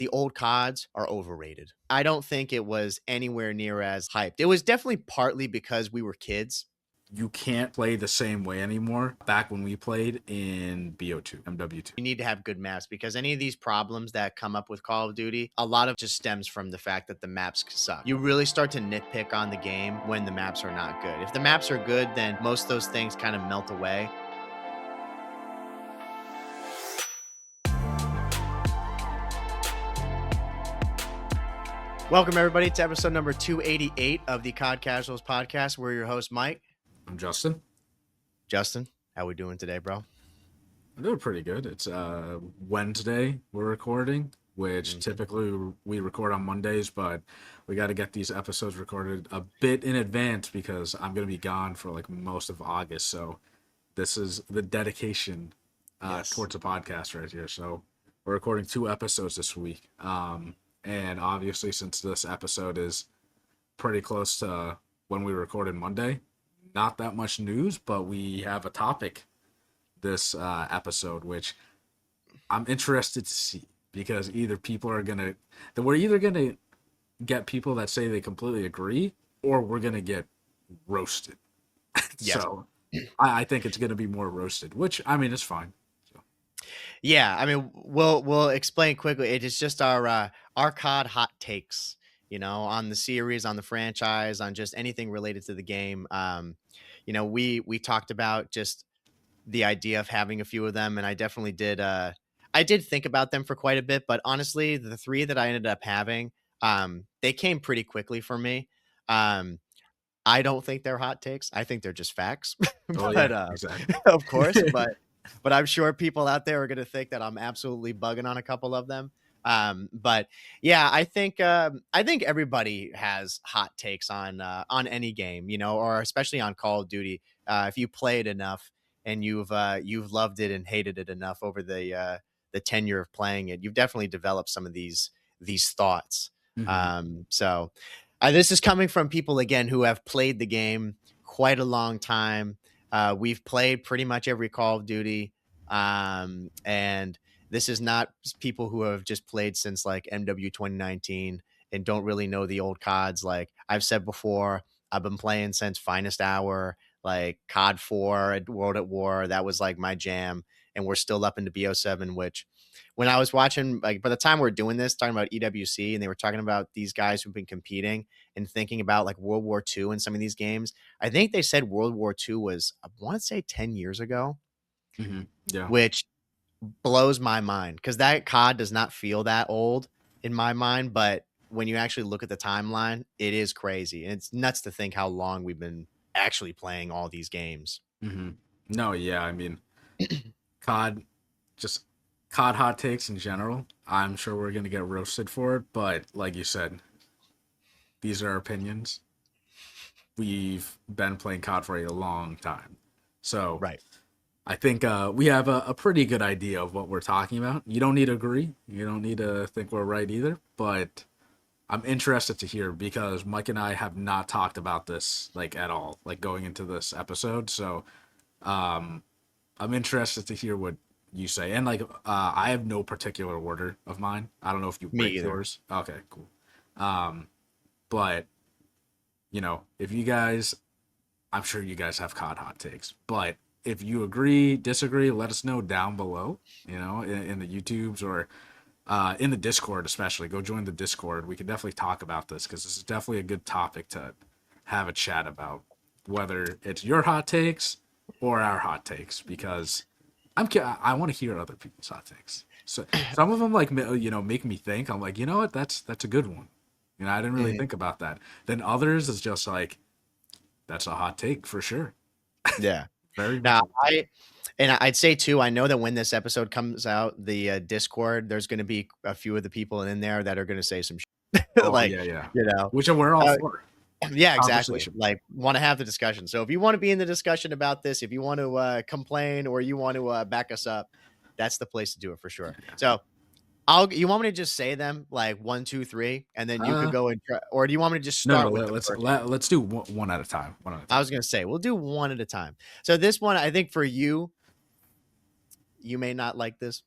the old CODs are overrated. I don't think it was anywhere near as hyped. It was definitely partly because we were kids. You can't play the same way anymore. Back when we played in BO2, MW2. You need to have good maps because any of these problems that come up with Call of Duty, a lot of just stems from the fact that the maps suck. You really start to nitpick on the game when the maps are not good. If the maps are good, then most of those things kind of melt away. Welcome, everybody, to episode number 288 of the COD Casuals podcast. We're your host, Mike. I'm Justin. Justin, how we doing today, bro? I'm doing pretty good. It's Wednesday we're recording, which typically we record on Mondays, but we got to get these episodes recorded a bit in advance because I'm going to be gone for like most of August. So this is the dedication towards the podcast right here. So we're recording 2 episodes this week. And obviously, since this episode is pretty close to when we recorded Monday, not that much news, but we have a topic this episode, which I'm interested to see because either we're either gonna get people that say they completely agree, or we're gonna get roasted. Yes. So I think it's gonna be more roasted, which I mean is fine. Yeah, I mean, we'll explain quickly. It is just our COD hot takes, on the series, on the franchise, on just anything related to the game. We talked about just the idea of having a few of them, and I definitely did. I did think about them for quite a bit, but honestly, the 3 that I ended up having, they came pretty quickly for me. I don't think they're hot takes. I think they're just facts. But exactly. of course, but I'm sure people out there are going to think that I'm absolutely bugging on a couple of them. But yeah, I think everybody has hot takes on any game, or especially on Call of Duty. If you play it enough and you've loved it and hated it enough over the tenure of playing it, you've definitely developed some of these thoughts. So this is coming from people again who have played the game quite a long time. We've played pretty much every Call of Duty, and this is not people who have just played since like MW 2019 and don't really know the old CODs. Like I've said before, I've been playing since Finest Hour, like COD 4 at World at War. That was like my jam, and we're still up into BO7, which when I was watching, like by the time we're doing this, talking about EWC, and they were talking about these guys who've been competing and thinking about like World War II and some of these games, I think they said World War II was, I want to say 10 years ago, Yeah. which blows my mind because that COD does not feel that old in my mind. But when you actually look at the timeline, it is crazy. And it's nuts to think how long we've been actually playing all these games. No, yeah, I mean, COD hot takes in general. I'm sure we're going to get roasted for it, but like you said, these are our opinions. We've been playing COD for a long time. So right. I think we have a pretty good idea of what we're talking about. You don't need to agree. You don't need to think we're right either, but I'm interested to hear because Mike and I have not talked about this like at all, like going into this episode. So I'm interested to hear what you say. And like I have no particular order of mine. I don't know if you break yours. Okay, cool. But if you guys, I'm sure you guys have COD hot takes, but if you agree, disagree, let us know down below, in the YouTubes or in the Discord especially. Go join the Discord. We can definitely talk about this because this is definitely a good topic to have a chat about, whether it's your hot takes or our hot takes, because I want to hear other people's hot takes. So some of them make me think. I'm like, you know what, that's a good one. I didn't really think about that. Then others is just like, that's a hot take for sure. Yeah. Very now I'd say too, I know that when this episode comes out, the Discord, there's going to be a few of the people in there that are going to say some shit. Yeah. Which we're all for. Yeah, exactly. Like, want to have the discussion. So if you want to be in the discussion about this, if you want to complain or you want to back us up, that's the place to do it for sure. So you want me to just say them like 1, 2, 3, and then you could go and try, or do you want me to just start with let's do one at a time. I was going to say, we'll do one at a time. So this one, I think for you may not like this,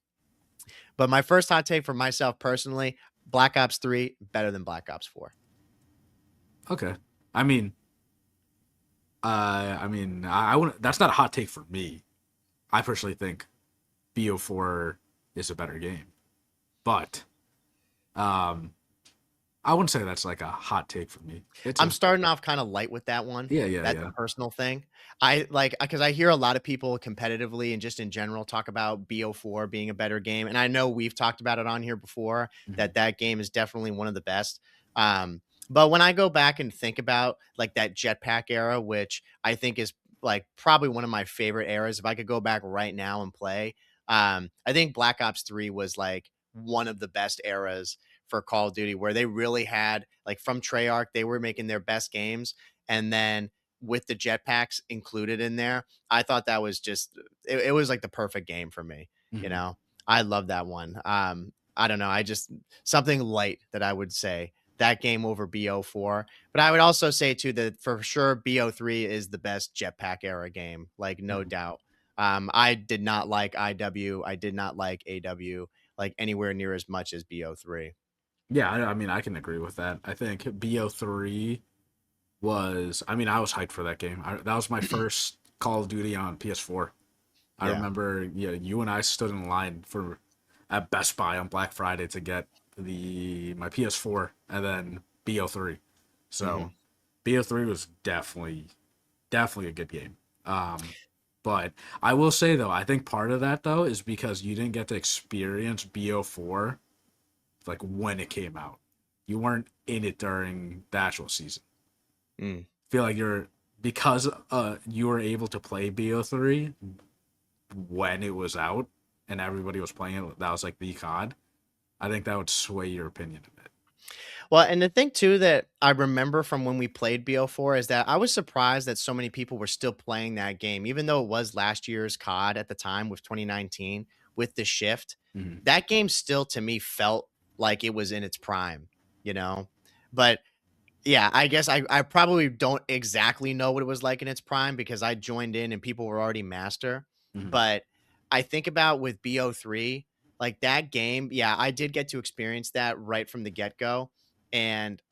But my first hot take for myself personally, Black Ops 3 better than Black Ops 4. Okay. I mean, I wouldn't. That's not a hot take for me. I personally think BO4 is a better game, but um, I wouldn't say that's like a hot take for me. It's I'm a starting off kind of light with that one. yeah, yeah, That's a yeah. personal thing. I like because I hear a lot of people competitively and just in general talk about BO4 being a better game, and I know we've talked about it on here before Mhm, that that game is definitely one of the best. But when I go back and think about like that jetpack era, which I think is like probably one of my favorite eras, if I could go back right now and play, I think Black Ops 3 was like one of the best eras for Call of Duty, where they really had like from Treyarch, they were making their best games, and then with the jetpacks included in there, I thought that was just it was like the perfect game for me. You mhm, know, I love that one. I don't know, I just something light that I would say that game over BO4, but I would also say too that for sure BO3 is the best jetpack era game, like no mhm. doubt. I did not like IW, I did not like AW like anywhere near as much as BO3. Yeah, I mean, I can agree with that. I think BO3 was. I mean, I was hyped for that game. That was my first Call of Duty on PS4. I Yeah. remember, yeah, you and I stood in line for at Best Buy on Black Friday to get the my PS4 and then BO3. So Mhm. BO3 was definitely a good game. But I will say though, I think part of that though is because you didn't get to experience BO4 like when it came out. You weren't in it during the actual season. Mm. Feel like you're because you were able to play BO3 when it was out and everybody was playing it. That was like the COD. I think that would sway your opinion a bit. Well, and the thing too that I remember from when we played BO4 is that I was surprised that so many people were still playing that game, even though it was last year's COD at the time with 2019 with the shift. Hmm. That game still to me felt like it was in its prime, you know? But yeah, I guess I probably don't exactly know what it was like in its prime because I joined in and people were already master. Hmm. But I think about with BO3, like that game, yeah, I did get to experience that right from the get-go. And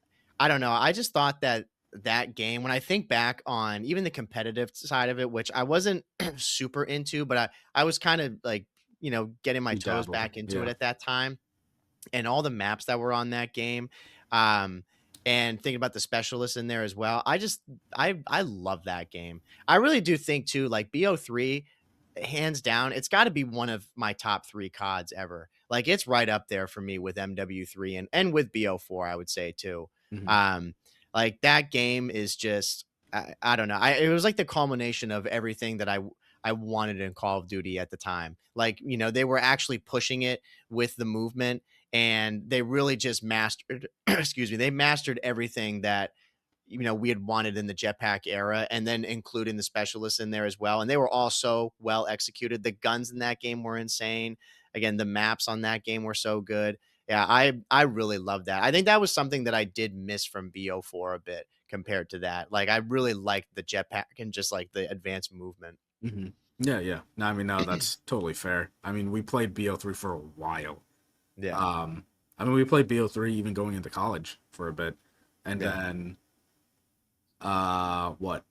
I don't know, I just thought that that game, when I think back on even the competitive side of it, which I wasn't super into, but I was kind of like, getting my You toes dabbled, back into it yeah. at that time and all the maps that were on that game. Um, and thinking about the specialists in there as well. I love that game. I really do think too, like BO3, hands down, it's got to be one of my top three CODs ever. Like it's right up there for me with MW3 and with BO4, I would say too. Hmm. Um, like that game is just I don't know. It was like the culmination of everything that I wanted in Call of Duty at the time. Like, they were actually pushing it with the movement and they really just mastered excuse me, they mastered everything that we had wanted in the jetpack era and then including the specialists in there as well, and they were all so well executed. The guns in that game were insane. Again, the maps on that game were so good. Yeah, I really love that. I think that was something that I did miss from BO4 a bit compared to that. Like I really liked the jetpack and just like the advanced movement. Hmm. Yeah, yeah. No, I mean, no, that's totally fair. I mean, we played BO3 for a while. Yeah. Um, I mean, we played BO3 even going into college for a bit, and Yeah. then what?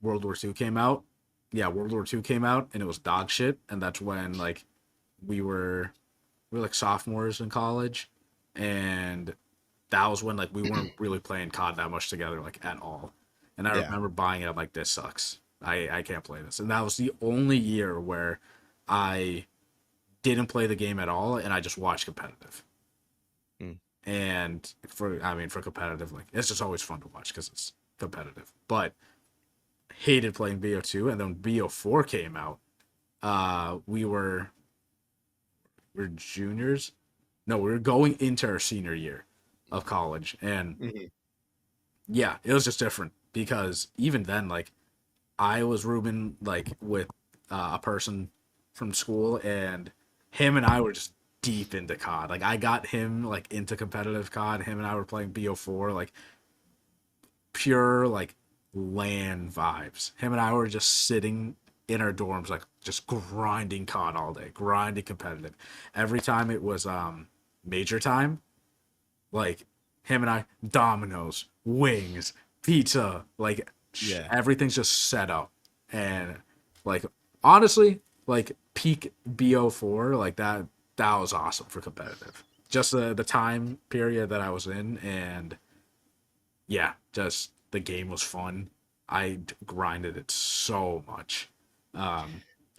World War II came out. Yeah, World War II came out, and it was dog shit, and that's when like we were we were like sophomores in college, and that was when like we weren't really playing COD that much together, like at all. And I Yeah. remember buying it, I'm like, this sucks. I can't play this. And that was the only year where I didn't play the game at all and I just watched competitive. Mm. And for competitive, like it's just always fun to watch because it's competitive. But hated playing BO2 and then BO4 came out. We were juniors. No, we were going into our senior year of college and Mhm. yeah, it was just different because even then, like I was rooming like with a person from school, and him and I were just deep into COD. Like I got him like into competitive COD. Him and I were playing BO4, like pure like LAN vibes. Him and I were just sitting in our dorms, like just grinding COD all day, grinding competitive. Every time it was major time, like him and I, Domino's, wings, pizza, like Yeah. everything's just set up. And like honestly, like peak BO4, like that was awesome for competitive. Just the time period that I was in, and yeah, just the game was fun. I grinded it so much.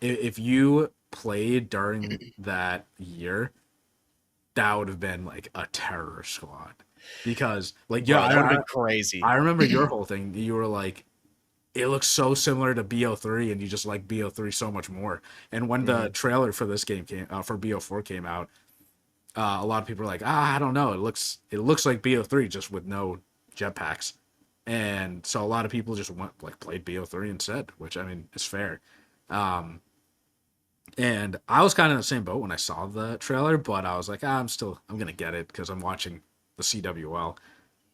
If you played during that year, that would have been like a terror squad because like yeah, Bro, that would have been crazy. I remember your whole thing. You were like, it looks so similar to BO3, and you just like BO3 so much more. And when the Mhm. trailer for this game came for BO4 came out, a lot of people were like, I don't know, it looks like BO3 just with no jetpacks. And so a lot of people just went like played BO3 instead, which I mean is fair. Um, and I was kind of in the same boat when I saw the trailer, but I was like, I'm gonna get it because I'm watching the CWL.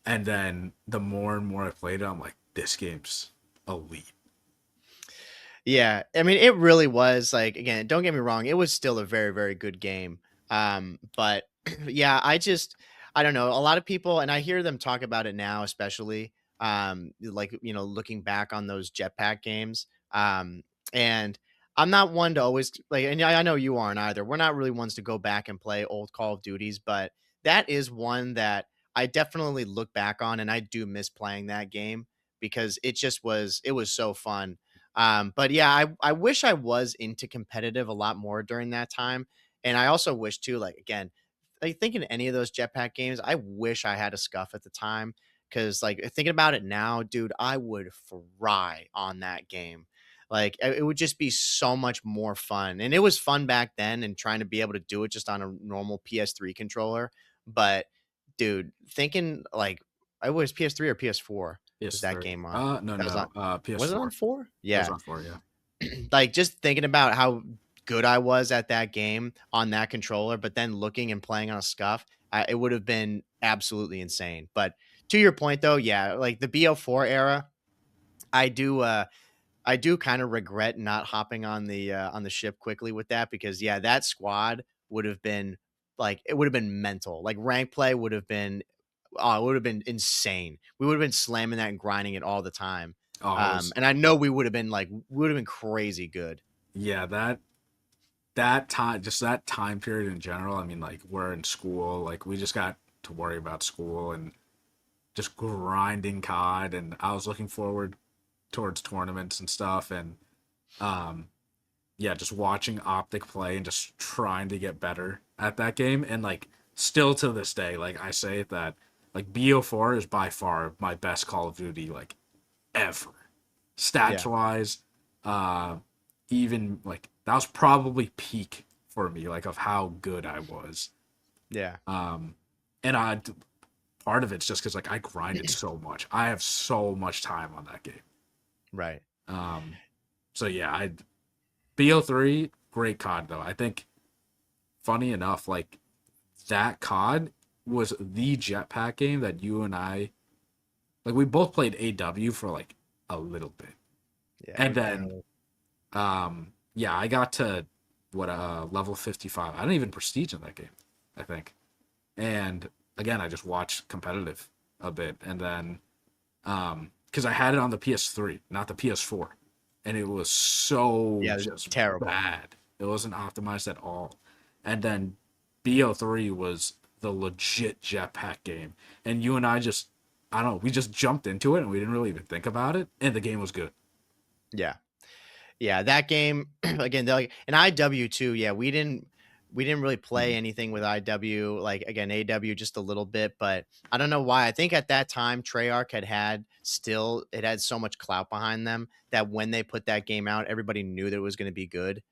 And then the more and more I played it, I'm like, this game's elite. Yeah, I mean, it really was like again, don't get me wrong, it was still a very, very good game. But yeah, I don't know. A lot of people, and I hear them talk about it now, especially like looking back on those jetpack games. And I'm not one to always like, and I know you aren't either. We're not really ones to go back and play old Call of Duties, but that is one that I definitely look back on, and I do miss playing that game because it was so fun. But yeah, I wish I was into competitive a lot more during that time. And I also wish too, like again, like thinking any of those jetpack games, I wish I had a scuff at the time. Cause like thinking about it now, dude, I would fry on that game. Like it would just be so much more fun. And it was fun back then and trying to be able to do it just on a normal PS3 controller. But dude, thinking like I was PS3 or PS4 was that PS3. game on? No, That was on no. was it on PS4. 4? It was Yeah. on 4, yeah. Like, just thinking about how good I was at that game on that controller, but then looking and playing on a scuff, it would have been absolutely insane. But to your point, though, yeah, like the BO4 era, I do, I do kind of regret not hopping on the ship quickly with that because yeah, that squad would have been like it would have been mental. Like rank play would have been it would have been insane. We would have been slamming that and grinding it all the time. Oh, it was And I know we would have been like we would have been crazy good. yeah, that time, just that time period in general. I mean, like we're in school, like we just got to worry about school and just grinding COD, and I was looking forward towards tournaments and stuff, and um, yeah, just watching Optic play and just trying to get better at that game, and like still to this day, like I say that like BO4 is by far my best Call of Duty like ever, stats Yeah, wise. Uh, even like that was probably peak for me, like of how good I was. yeah, Um, and I part of it's just because like I grinded so much. I have so much time on that game. right. Um, so yeah, I BO3 great COD though. I think funny enough, like that COD was the jetpack game that you and I like. We both played AW for like a little bit, Yeah, and then barely. yeah, I got to what level 55. I didn't even prestige in that game, I think. And again, I just watched competitive a bit, and then because I had it on the PS3, not the PS4, and it was so Yeah, just terrible. bad. It wasn't optimized at all. And then BO3 was the legit jetpack game, and you and I just I don't know, we just jumped into it and we didn't really even think about it, and the game was good. Yeah. Yeah, that game again, they're like and IW too. Yeah, we didn't really play Mm. anything with IW. Like again, AW just a little bit, but I don't know why. I think at that time Treyarch had still it had so much clout behind them that when they put that game out, everybody knew that it was going to be good.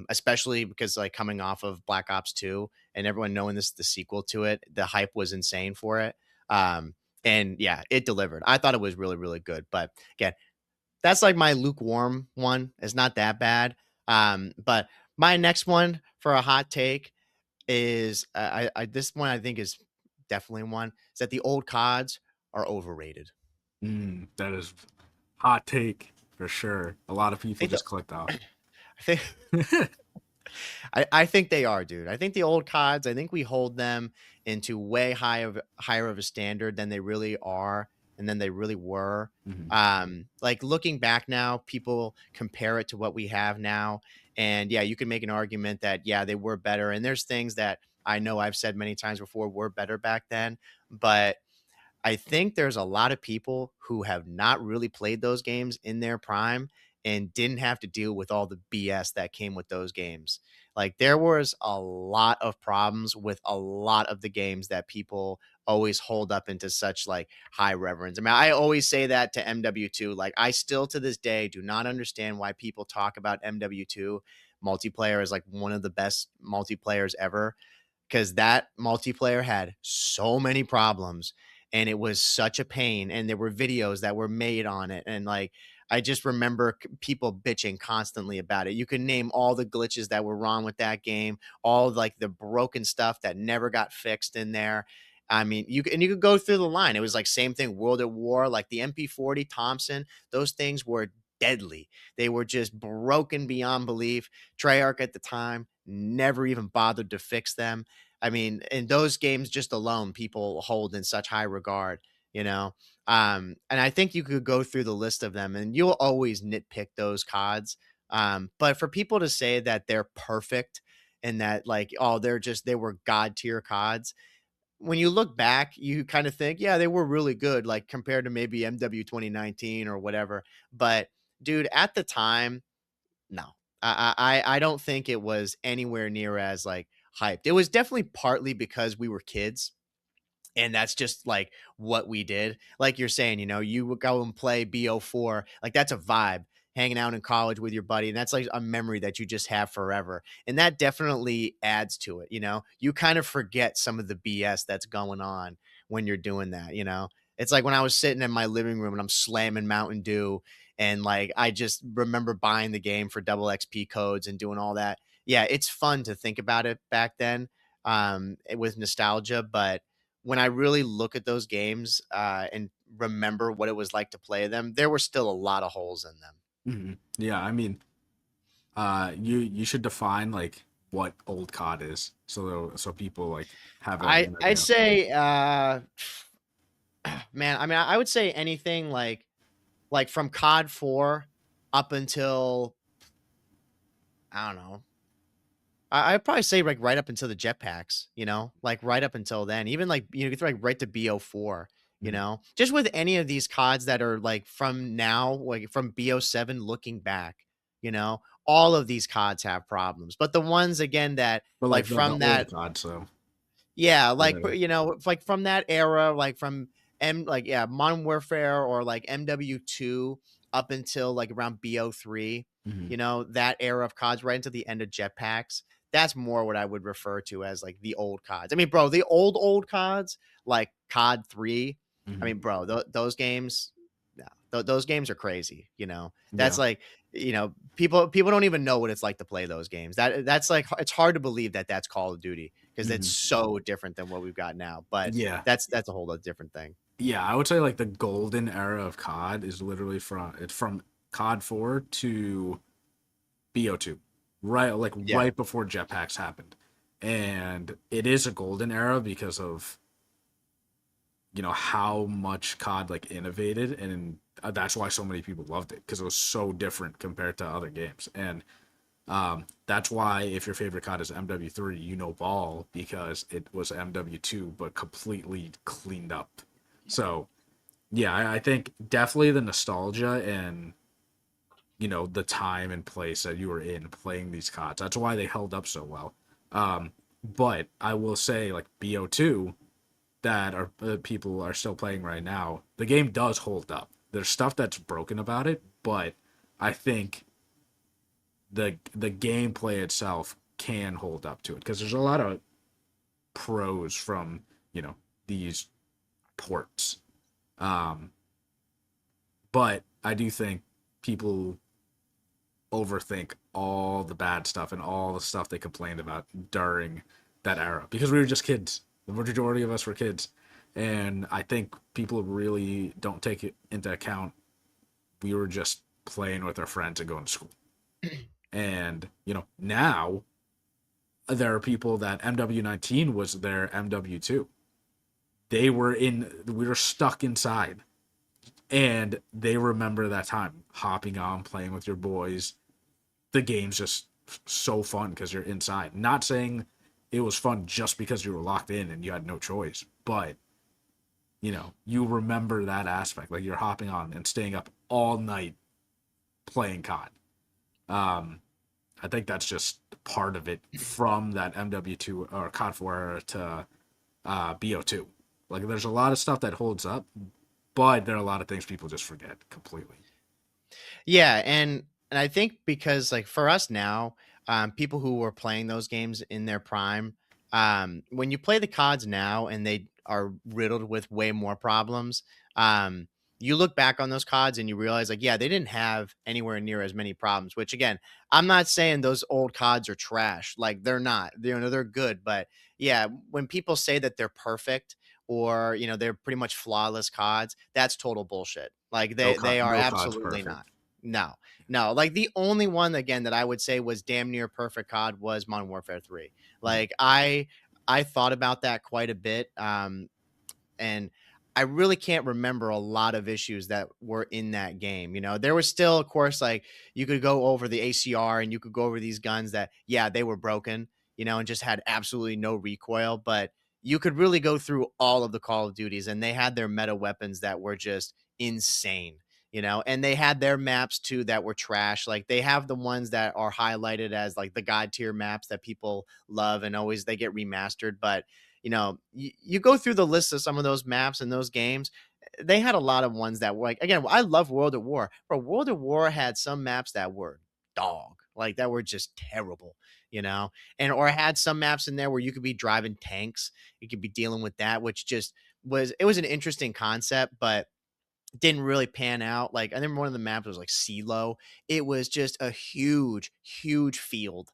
Especially because like coming off of Black Ops 2 and everyone knowing this is the sequel to it, the hype was insane for it. And yeah, it delivered. I thought it was really, really good. But again, that's like my lukewarm one. It's not that bad. But my next one for a hot take is this one I think is definitely one is that the old CODs are overrated. That is hot take for sure. A lot of I people think the just clicked off. I think I think they are, dude. I think the old CODs, I think we hold them into way higher of a standard than they really are and than they really were. Hmm. Like looking back now, people compare it to what we have now. And yeah, you can make an argument that, yeah, they were better. And there's things that I know I've said many times before were better back then. But I think there's a lot of people who have not really played those games in their prime and didn't have to deal with all the BS that came with those games. Like there was a lot of problems with a lot of the games that people always hold up into such like high reverence. I mean, I always say that to MW2. Like I still to this day do not understand why people talk about MW2 multiplayer as like one of the best multiplayers ever, because that multiplayer had so many problems and it was such a pain, and there were videos that were made on it, and like I just remember people bitching constantly about it. You can name all the glitches that were wrong with that game, all like the broken stuff that never got fixed in there. I mean, you could go through the line. It was like same thing, World at War, like the MP40 Thompson, those things were deadly. They were just broken beyond belief. Treyarch at the time never even bothered to fix them. I mean, in those games just alone, people hold in such high regard, you know. And I think you could go through the list of them, and you'll always nitpick those CODs. But for people to say that they're perfect and that like, oh, they were god tier CODs. When you look back, you kind of think, yeah, they were really good, like compared to maybe MW 2019 or whatever. But dude, at the time, no. I don't think it was anywhere near as, like, hyped. It was definitely partly because we were kids, and that's just, like, what we did. Like you're saying, you would go and play BO4, like, that's a vibe, hanging out in college with your buddy, and that's, like, a memory that you just have forever, and that definitely adds to it, you know? You kind of forget some of the BS that's going on when you're doing that, you know? It's like when I was sitting in my living room and I'm slamming Mountain Dew, and, like, I just remember buying the game for double XP codes and doing all that. Yeah, it's fun to think about it back then, with nostalgia, but when I really look at those games, and remember what it was like to play them, there were still a lot of holes in them. Hmm. Yeah, I mean, you should define like what old COD is, so people like have an I'd idea. say, man, I mean, I would say anything like from COD 4 up until, I don't know, I'd probably say like right up until the jetpacks, like right up until then. Even like you get like right to BO4, Mhm. just with any of these CODs that are like from now, like from BO7 looking back, all of these CODs have problems. But the ones again that But like like the from old that, COD, so yeah, yeah. like like from that era, like from like yeah, Modern Warfare or like MW2 up until like around BO3, Hmm. that era of CODs right into the end of jetpacks. That's more what I would refer to as like the old CODs. I mean, bro, the old CODs, like COD 3. I Hmm. mean, bro, those games, no, those games are crazy, That's Yeah. like, people don't even know what it's like to play those games. That's like it's hard to believe that that's Call of Duty because it's Hmm. so different than what we've got now. But Yeah. that's a whole other different thing. Yeah, I would say like the golden era of COD is literally from COD 4 to BO2. Right, like Yeah. right before jetpacks happened. And it is a golden era because of how much COD like innovated, and that's why so many people loved it because it was so different compared to other games. And that's why if your favorite COD is MW3, you know ball because it was MW2 but completely cleaned up. So yeah, I think definitely the nostalgia and the time and place that you were in playing these CODs. That's why they held up so well. But I will say like BO2 that are people are still playing right now. The game does hold up. There's stuff that's broken about it, but I think the gameplay itself can hold up to it because there's a lot of pros from these ports. Um, but I do think people overthink all the bad stuff and all the stuff they complained about during that era because we were just kids. The majority of us were kids. And I think people really don't take it into account. We were just playing with our friends and going to school. And, now there are people that MW19 was their MW2. We were stuck inside. And they remember that time hopping on, playing with your boys. The game's just so fun because you're inside. Not saying it was fun just because you were locked in and you had no choice, but you remember that aspect. Like you're hopping on and staying up all night playing COD. I think that's just part of it from that MW2 or COD 4 era to BO2. Like there's a lot of stuff that holds up, but there are a lot of things people just forget completely. Yeah, and I think because like for us now, people who were playing those games in their prime, when you play the CODs now and they are riddled with way more problems, you look back on those CODs and you realize like, yeah, they didn't have anywhere near as many problems. Which again, I'm not saying those old CODs are trash. Like they're not. They're good. But yeah, when people say that they're perfect or they're pretty much flawless CODs, that's total bullshit. Like they are No COD's absolutely not. perfect. No, no. Like the only one again that I would say was damn near perfect COD was Modern Warfare 3. Mhm. Like I thought about that quite a bit. And I really can't remember a lot of issues that were in that game. There was still, of course, like you could go over the ACR and you could go over these guns that, yeah, they were broken, and just had absolutely no recoil. But you could really go through all of the Call of Duties and they had their meta weapons that were just insane. And they had their maps too that were trash. Like they have the ones that are highlighted as like the god tier maps that people love and always they get remastered. But you go through the list of some of those maps and those games. They had a lot of ones that were like, again, I love World at War, but World at War had some maps that were dog, like that were just terrible, and or had some maps in there where you could be driving tanks, you could be dealing with that, which just was an interesting concept, but didn't really pan out. Like I remember one of the maps was like CeeLo. It was just a huge, huge field.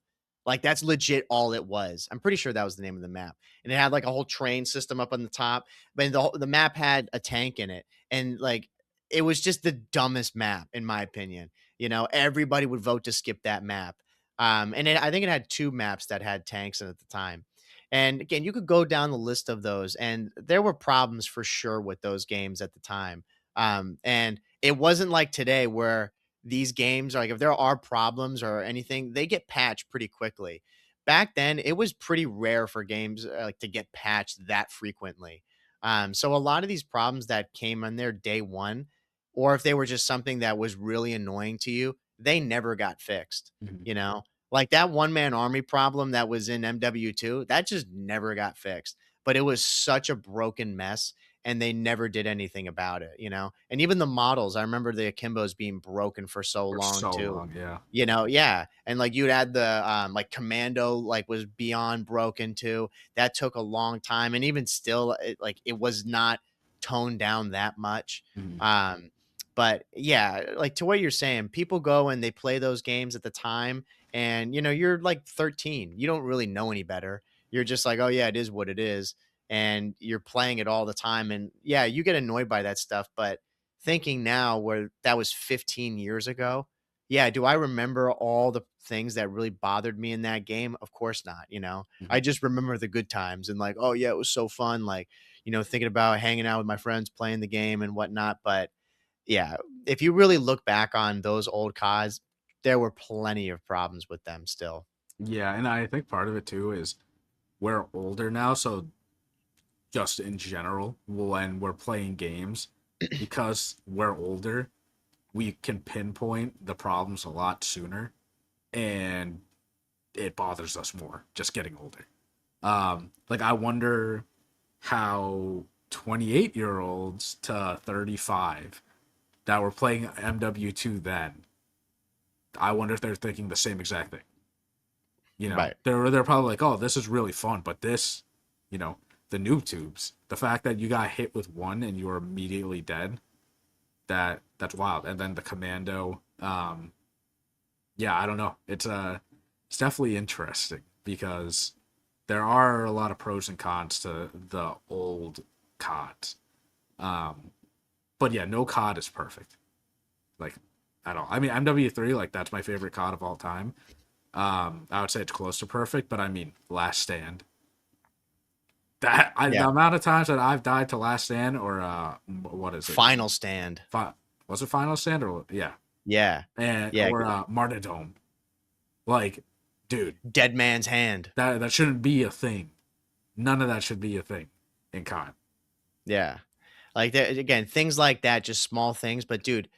Like that's legit all it was. I'm pretty sure that was the name of the map. And it had like a whole train system up on the top. But the map had a tank in it. And like it was just the dumbest map, in my opinion. Everybody would vote to skip that map. I think it had two maps that had tanks in it at the time. And again, you could go down the list of those, and there were problems for sure with those games at the time. And it wasn't like today where these games are like if there are problems or anything, they get patched pretty quickly. Back then, it was pretty rare for games like to get patched that frequently. So a lot of these problems that came on there day one, or if they were just something that was really annoying to you, they never got fixed. Mhm. You know, like that one man army problem that was in MW2, that just never got fixed. But it was such a broken mess and they never did anything about it. And even the models, I remember the Akimbos being broken for so For long so too. long, yeah. Yeah. And like you'd add the like commando like was beyond broken too. That took a long time. And even still, it was not toned down that much. Mhm. Um, but yeah, like to what you're saying, people go and they play those games at the time, and you're like 13. You don't really know any better. You're just like, oh yeah, it is what it is, and you're playing it all the time. And yeah, you get annoyed by that stuff. But thinking now, where that was 15 years ago, yeah, do I remember all the things that really bothered me in that game? Of course not. I Mhm. just remember the good times and like, oh yeah, it was so fun. Like, thinking about hanging out with my friends, playing the game and whatnot. But yeah, if you really look back on those old CODs, there were plenty of problems with them still. Yeah, and I think part of it too is we're older now, so just in general, when we're playing games, because we're older, we can pinpoint the problems a lot sooner, and it bothers us more just getting older. Like I wonder how 28-year-olds to 35 that were playing MW2 then, I wonder if they're thinking the same exact thing. Right. They're probably like, "Oh, this is really fun," but this, you know, the noob tubes, the fact that you got hit with one and you were immediately dead, that's wild. And then the commando, yeah, I don't know. It's definitely interesting because there are a lot of pros and cons to the old CODs. Um, but yeah, no COD is perfect. Like at all. I mean, MW3, like that's my favorite COD of all time. I would say it's close to perfect, but I mean, Last Stand. Yeah. The amount of times that I've died to Last Stand or what is it? Final Stand. Was it Final Stand or yeah, Yeah. and Yeah. or Martyrdom. Like, dude, Dead Man's Hand. that shouldn't be a thing. None of that should be a thing in COD. Yeah. Like that again, things like that, just small things. But dude,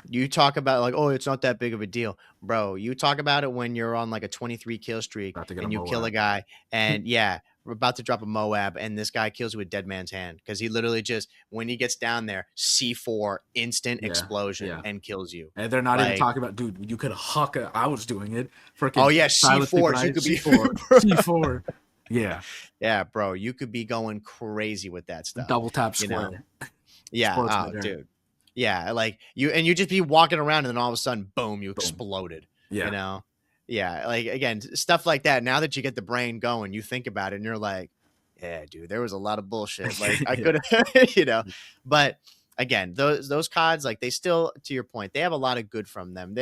you talk about like, oh, it's not that big of a deal, bro. You talk about it when you're on like a 23 kill streak About to get a and you kill a Moab. guy, and yeah, we're about to drop a Moab, and this guy kills you with Dead Man's Hand because he literally just when he gets down there, C4 instant Yeah, explosion yeah. and kills you. And they're not even Like, talking about, dude, you could huck it. I was doing it. oh Freaking yeah, silently, but C4s, I you could be, C4, C4. Yeah, yeah, bro, you could be going crazy with that stuff, double tap you know. square. Yeah. Explodes Oh, midair. dude. Yeah. Like you just be walking around and then all of a sudden, boom, you Boom. exploded, you Yeah. know? Yeah. Like again, stuff like that. Now that you get the brain going, you think about it and you're like, yeah, dude, there was a lot of bullshit. Like I Yeah. could have, but again, those CODs, like they still, to your point, they have a lot of good from them.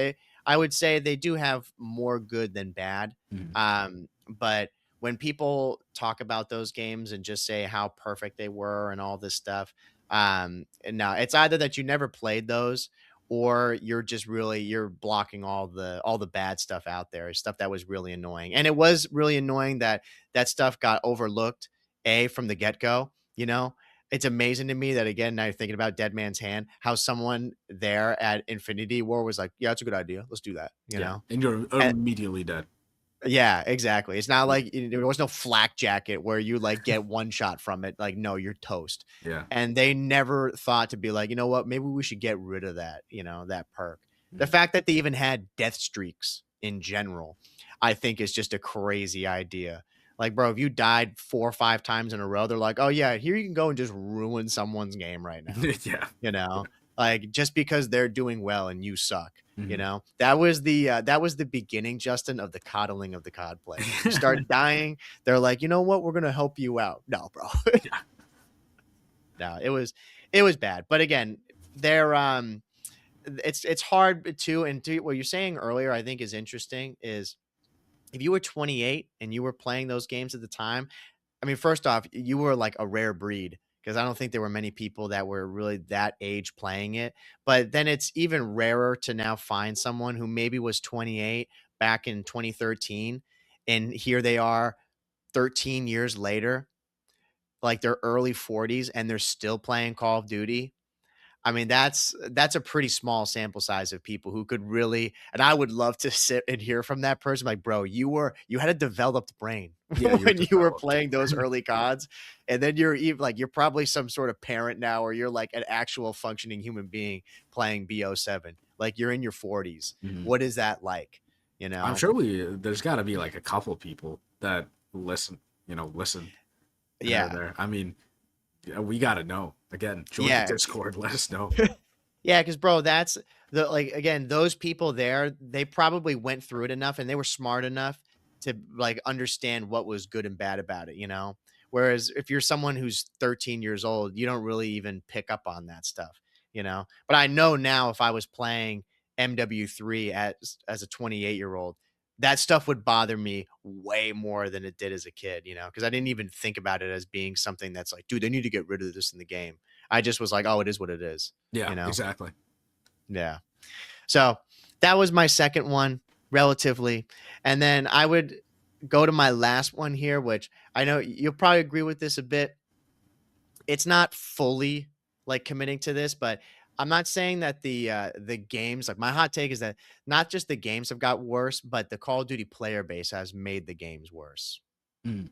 I would say they do have more good than bad. Mhm. But when people talk about those games and just say how perfect they were and all this stuff, and now it's either that you never played those or you're blocking all the bad stuff out there, stuff that was really annoying. And it was really annoying that that stuff got overlooked from the get-go, you know? It's amazing to me that again, now you're thinking about Dead Man's Hand, how someone there at Infinity War was like, yeah, that's a good idea. Let's do that, you Yeah. know? And you're And immediately dead. yeah, exactly. It's not Yeah. like there was no flak jacket where you like get one shot from it. Like, no, you're toast. Yeah. And they never thought to be like, you know what, maybe we should get rid of that, that perk. The Mhm. fact that they even had death streaks in general, I think is just a crazy idea. Like, bro, if you died 4 or 5 times in a row, they're like, oh yeah, here you can go and just ruin someone's game right now. Yeah. You know, like just because they're doing well and you suck. Mhm. That was the beginning, Justin, of the coddling of the COD player. You start dying, they're like, you know what, we're gonna help you out. No, bro. Yeah. No, it was bad. But again, it's hard too. And to what you're saying earlier, I think is interesting is if you were 28 and you were playing those games at the time, I mean, first off, you were like a rare breed because I don't think there were many people that were really that age playing it. But then it's even rarer to now find someone who maybe was 28 back in 2013. And here they are 13 years later, like they're early 40s, and they're still playing Call of Duty. I mean, that's a pretty small sample size of people who could really, and I would love to sit and hear from that person like, bro, you had a developed brain Yeah, you're when you were developed. playing those early CODs. And then you're even like you're probably some sort of parent now, or you're like an actual functioning human being playing BO7. Like you're in your 40s. Mhm. What is that like? I'm sure there's got to be like a couple people that listen and are Yeah. there. I mean, yeah, we got to know. Again, join the Yeah. Discord. Let us know. Yeah, because bro, that's the like again, those people there, they probably went through it enough and they were smart enough to like understand what was good and bad about it. Whereas if you're someone who's 13 years old, you don't really even pick up on that stuff. But I know now if I was playing MW3 as a 28-year-old, that stuff would bother me way more than it did as a kid, because I didn't even think about it as being something that's like, dude, they need to get rid of this in the game. I just was like, oh, it is what it is, Yeah, you know? exactly. Yeah. So that was my second one, relatively. And then I would go to my last one here, which I know you'll probably agree with this a bit. It's not fully like committing to this, but I'm not saying that the games, like my hot take is that not just the games have got worse, but the Call of Duty player base has made the games worse. Mm,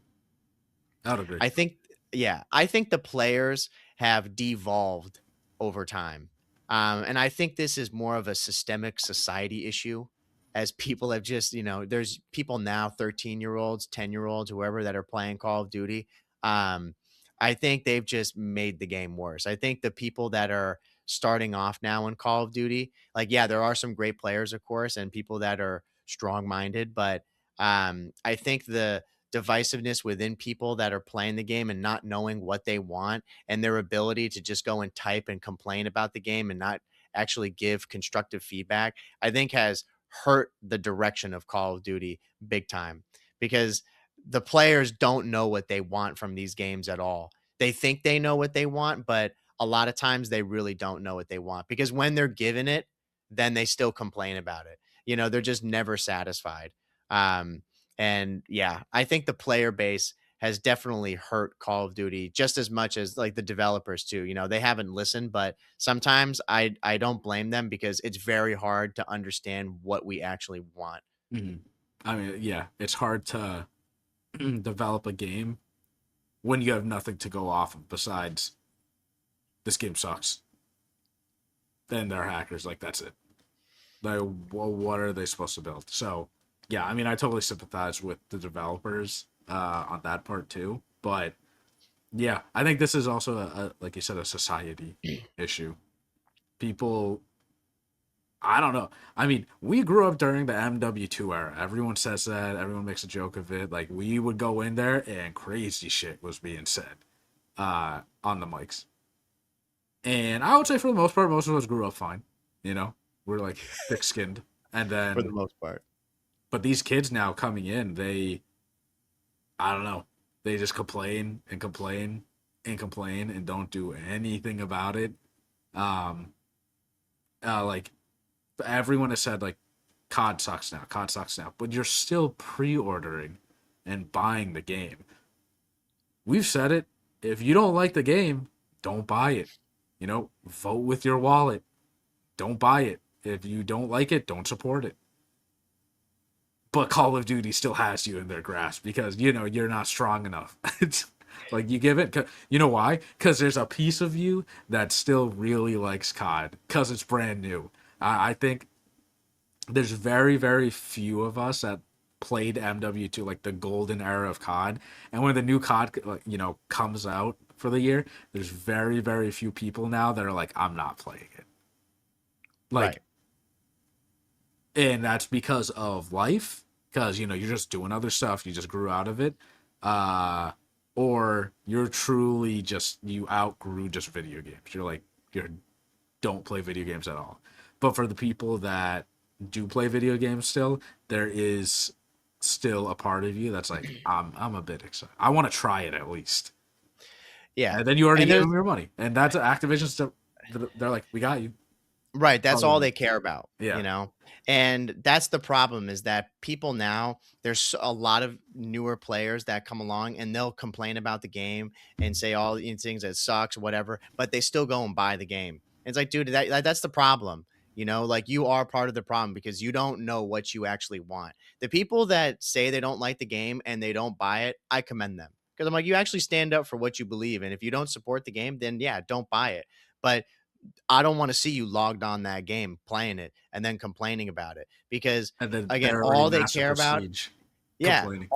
I would agree. I think, yeah, I think the players have devolved over time. And I think this is more of a systemic society issue as people have there's people now, 13-year-olds, 10-year-olds, whoever that are playing Call of Duty. I think they've just made the game worse. I think the people that are starting off now in Call of Duty, like, yeah, there are some great players, of course, and people that are strong minded, but I think the divisiveness within people that are playing the game and not knowing what they want and their ability to just go and type and complain about the game and not actually give constructive feedback, I think has hurt the direction of Call of Duty big time because the players don't know what they want from these games at all. They think they know what they want, but a lot of times they really don't know what they want because when they're given it, then they still complain about it. They're just never satisfied. Um, and yeah, I think the player base has definitely hurt Call of Duty just as much as like the developers too. They haven't listened, but sometimes I don't blame them because it's very hard to understand what we actually want. Mhm. I mean, yeah, it's hard to develop a game when you have nothing to go off of besides this game sucks. Then they're hackers. Like that's it. Like, well, what are they supposed to build? So, yeah, I mean, I totally sympathize with the developers on that part too. But yeah, I think this is also like you said, a society issue. People, I don't know. I mean, we grew up during the MW2 era. Everyone says that. Everyone makes a joke of it. Like we would go in there and crazy shit was being said on the mics. And I would say for the most part, most of us grew up fine. We're like thick skinned. And For the then, most part. but these kids now coming in, I don't know, they just complain and complain and don't do anything about it. Um, like everyone has said, like COD sucks now, but you're still pre-ordering and buying the game. We've said it. If you don't like the game, don't buy it. Vote with your wallet. Don't buy it. If you don't like it, don't support it. But Call of Duty still has you in their grasp because you're not strong enough. It's like you give it. You know why? Because there's a piece of you that still really likes COD because it's brand new. I think there's very very few of us that played MW2 like the golden era of COD, and when the new COD comes out for the year, there's very very few people now that are like I'm not playing it. Like, Right. and that's because of life, because you're just doing other stuff, you just grew out of it, uh or you're truly just you outgrew just video games. You're like you don't play video games at all. But for the people that do play video games still, there is still a part of you that's like I'm a bit excited, I want to try it at least. Yeah. And then you already And gave there's them your money, and that's Activision still. They're like, we got you. Right, that's all Probably. they care about, Yeah. And that's the problem is that people now, there's a lot of newer players that come along and they'll complain about the game and say all these things that sucks, whatever, but they still go and buy the game. It's like, dude, that's the problem. Like you are part of the problem because you don't know what you actually want. The people that say they don't like the game and they don't buy it, I commend them because I'm like, you actually stand up for what you believe. And if you don't support the game, then yeah, don't buy it. But I don't want to see you logged on that game playing it and then complaining about it because And then again, they're already all they master care about, prestige yeah, complaining.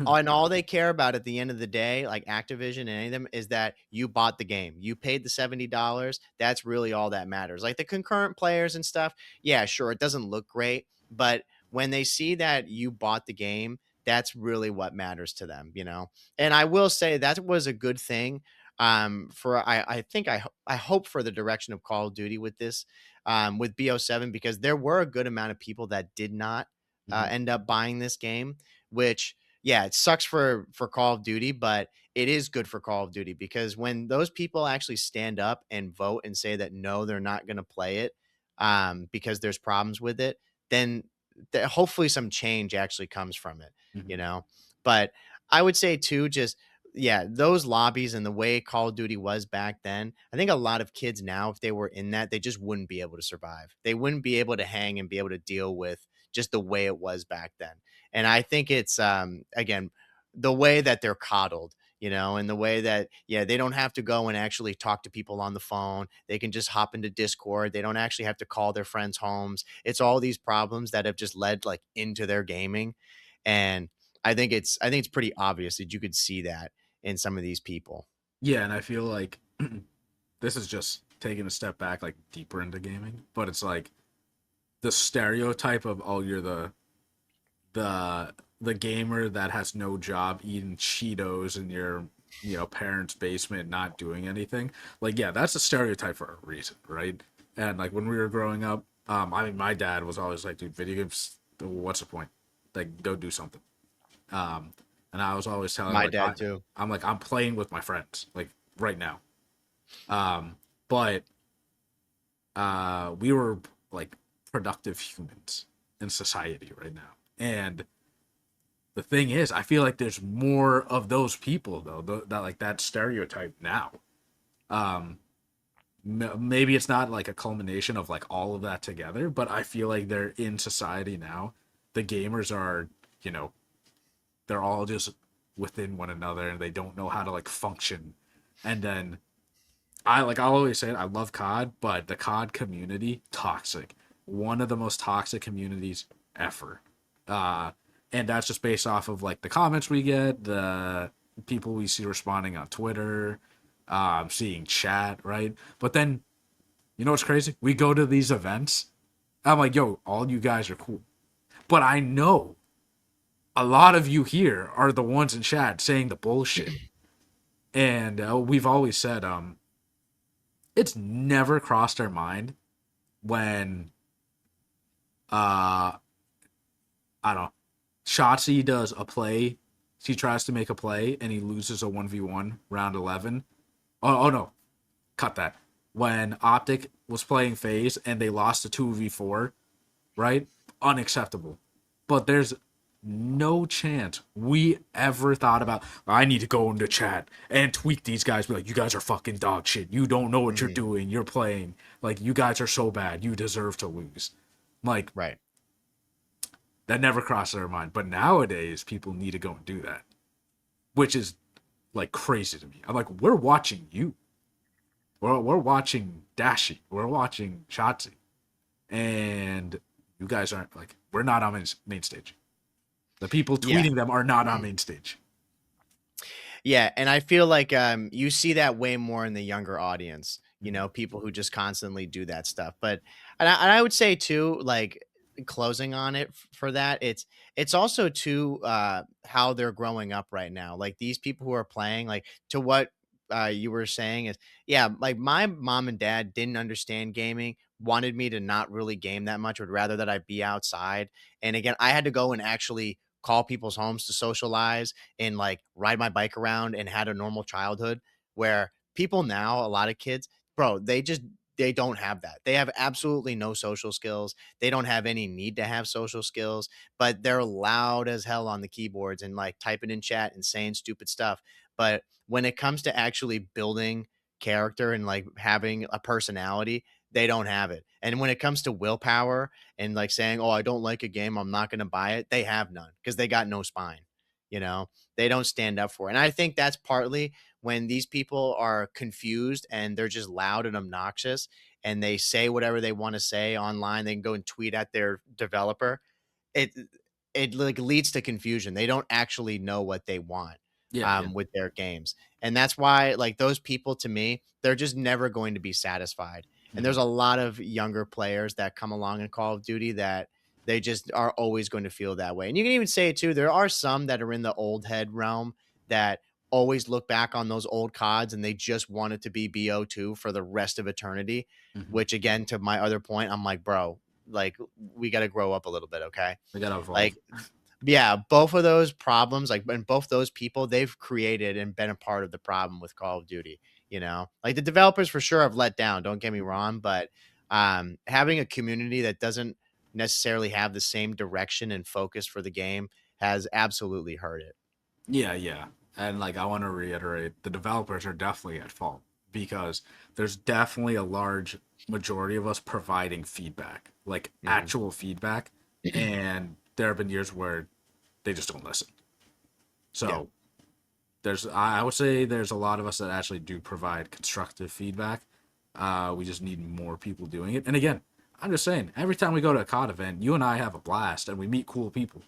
and all they care about at the end of the day, like Activision and any of them, is that you bought the game. You paid the $70. That's really all that matters. Like the concurrent players and stuff, yeah, sure, it doesn't look great, but when they see that you bought the game, that's really what matters to them. And I will say that was a good thing. For I think I hope for the direction of Call of Duty with this, with BO7 because there were a good amount of people that did not Mhm. end up buying this game, which yeah, it sucks for Call of Duty, but it is good for Call of Duty because when those people actually stand up and vote and say that no, they're not going to play it because there's problems with it, then hopefully some change actually comes from it, you Mhm. know. But I would say too, just yeah, those lobbies and the way Call of Duty was back then, I think a lot of kids now, if they were in that, they just wouldn't be able to survive. They wouldn't be able to hang and be able to deal with just the way it was back then. And I think it's again the way that they're coddled, and the way that yeah, they don't have to go and actually talk to people on the phone. They can just hop into Discord. They don't actually have to call their friends' homes. It's all these problems that have just led like into their gaming. And I think it's pretty obvious that you could see that in some of these people. Yeah, and I feel like this is just taking a step back, like deeper into gaming. But it's like the stereotype of oh, you're the the gamer that has no job eating Cheetos in your parents' basement, not doing anything. Like, yeah, that's a stereotype for a reason, right? And like when we were growing up, I mean, my dad was always like, "Dude, video games, what's the point? Like, go do something." Um, and I was always telling him My like, dad too. I'm like, I'm playing with my friends like right now. But we were like productive humans in society right now, and the thing is, I feel like there's more of those people though, that like that stereotype now. Um, Maybe it's not like a culmination of like all of that together, but I feel like they're in society now. The gamers are, you know, they're all just within one another and they don't know how to like function. And then I'll always say it, I love COD, but the COD community toxic. One of the most toxic communities ever. Uh and that's just based off of like the comments we get, the people we see responding on Twitter, seeing chat, right? But then you know what's crazy? We go to these events. I'm like, yo, all you guys are cool. But I know a lot of you here are the ones in chat saying the bullshit. And we've always said, it's never crossed our mind when, I don't know, Shotzi does a play. She tries to make a play and he loses a 1v1 round 11. Oh no, cut that. When Optic was playing FaZe and they lost a 2v4, right? Unacceptable. But there's no chance we ever thought about, I need to go into chat and tweak these guys. Be like, you guys are fucking dog shit. You don't know what you're Mhm. doing. You're playing. Like, you guys are so bad. You deserve to lose. Like, Right. that never crossed our mind. But nowadays, people need to go and do that, which is like crazy to me. I'm like, we're watching you. We're watching Dashi. We're watching Shotzi. And you guys aren't like, we're not on main stage. The people Yeah. tweeting them are not on main stage. Yeah, and I feel like you see that way more in the younger audience. You Mhm. know, people who just constantly do that stuff. But and I would say too, like closing on it for that, it's also too how they're growing up right now. Like these people who are playing, like to what you were saying is, yeah, like my mom and dad didn't understand gaming, wanted me to not really game that much, would rather that I be outside. And again, I had to go and actually call people's homes to socialize and like ride my bike around and had a normal childhood where people now, a lot of kids, bro, they don't have that. They have absolutely no social skills. They don't have any need to have social skills, but they're loud as hell on the keyboards and like typing in chat and saying stupid stuff. But when it comes to actually building character and like having a personality, they don't have it. And when it comes to willpower and like saying, "Oh, I don't like a game, I'm not going to buy it." They have none because they got no spine. You know, they don't stand up for it. And I think that's partly when these people are confused and they're just loud and obnoxious and they say whatever they want to say online. They can go and tweet at their developer. It it like leads to confusion. They don't actually know what they want Yeah, yeah. with their games. And that's why like those people to me, they're just never going to be satisfied. And there's Mhm. a lot of younger players that come along in Call of Duty that they just are always going to feel that way. And you can even say it too. There are some that are in the old head realm that always look back on those old CODs and they just want it to be BO2 for the rest of eternity. Mhm. Which again, to my other point, I'm like, bro, like we got to grow up a little bit, okay? We gotta evolve. Like, yeah, both of those problems, like, and both those people, they've created and been a part of the problem with Call of Duty. You know, like the developers for sure have let down. Don't get me Mhm. wrong, but having a community that doesn't necessarily have the same direction and focus for the game has absolutely hurt it. Yeah, yeah. And like I want to reiterate, the developers are definitely at fault because there's definitely a large majority of us providing feedback, like Mhm. actual feedback, and there have been years where they just don't listen. Yeah. So I would say there's a lot of us that actually do provide constructive feedback. We just need more people doing it. And again, I'm just saying, every time we go to a COD event, you and I have a blast and we meet cool people.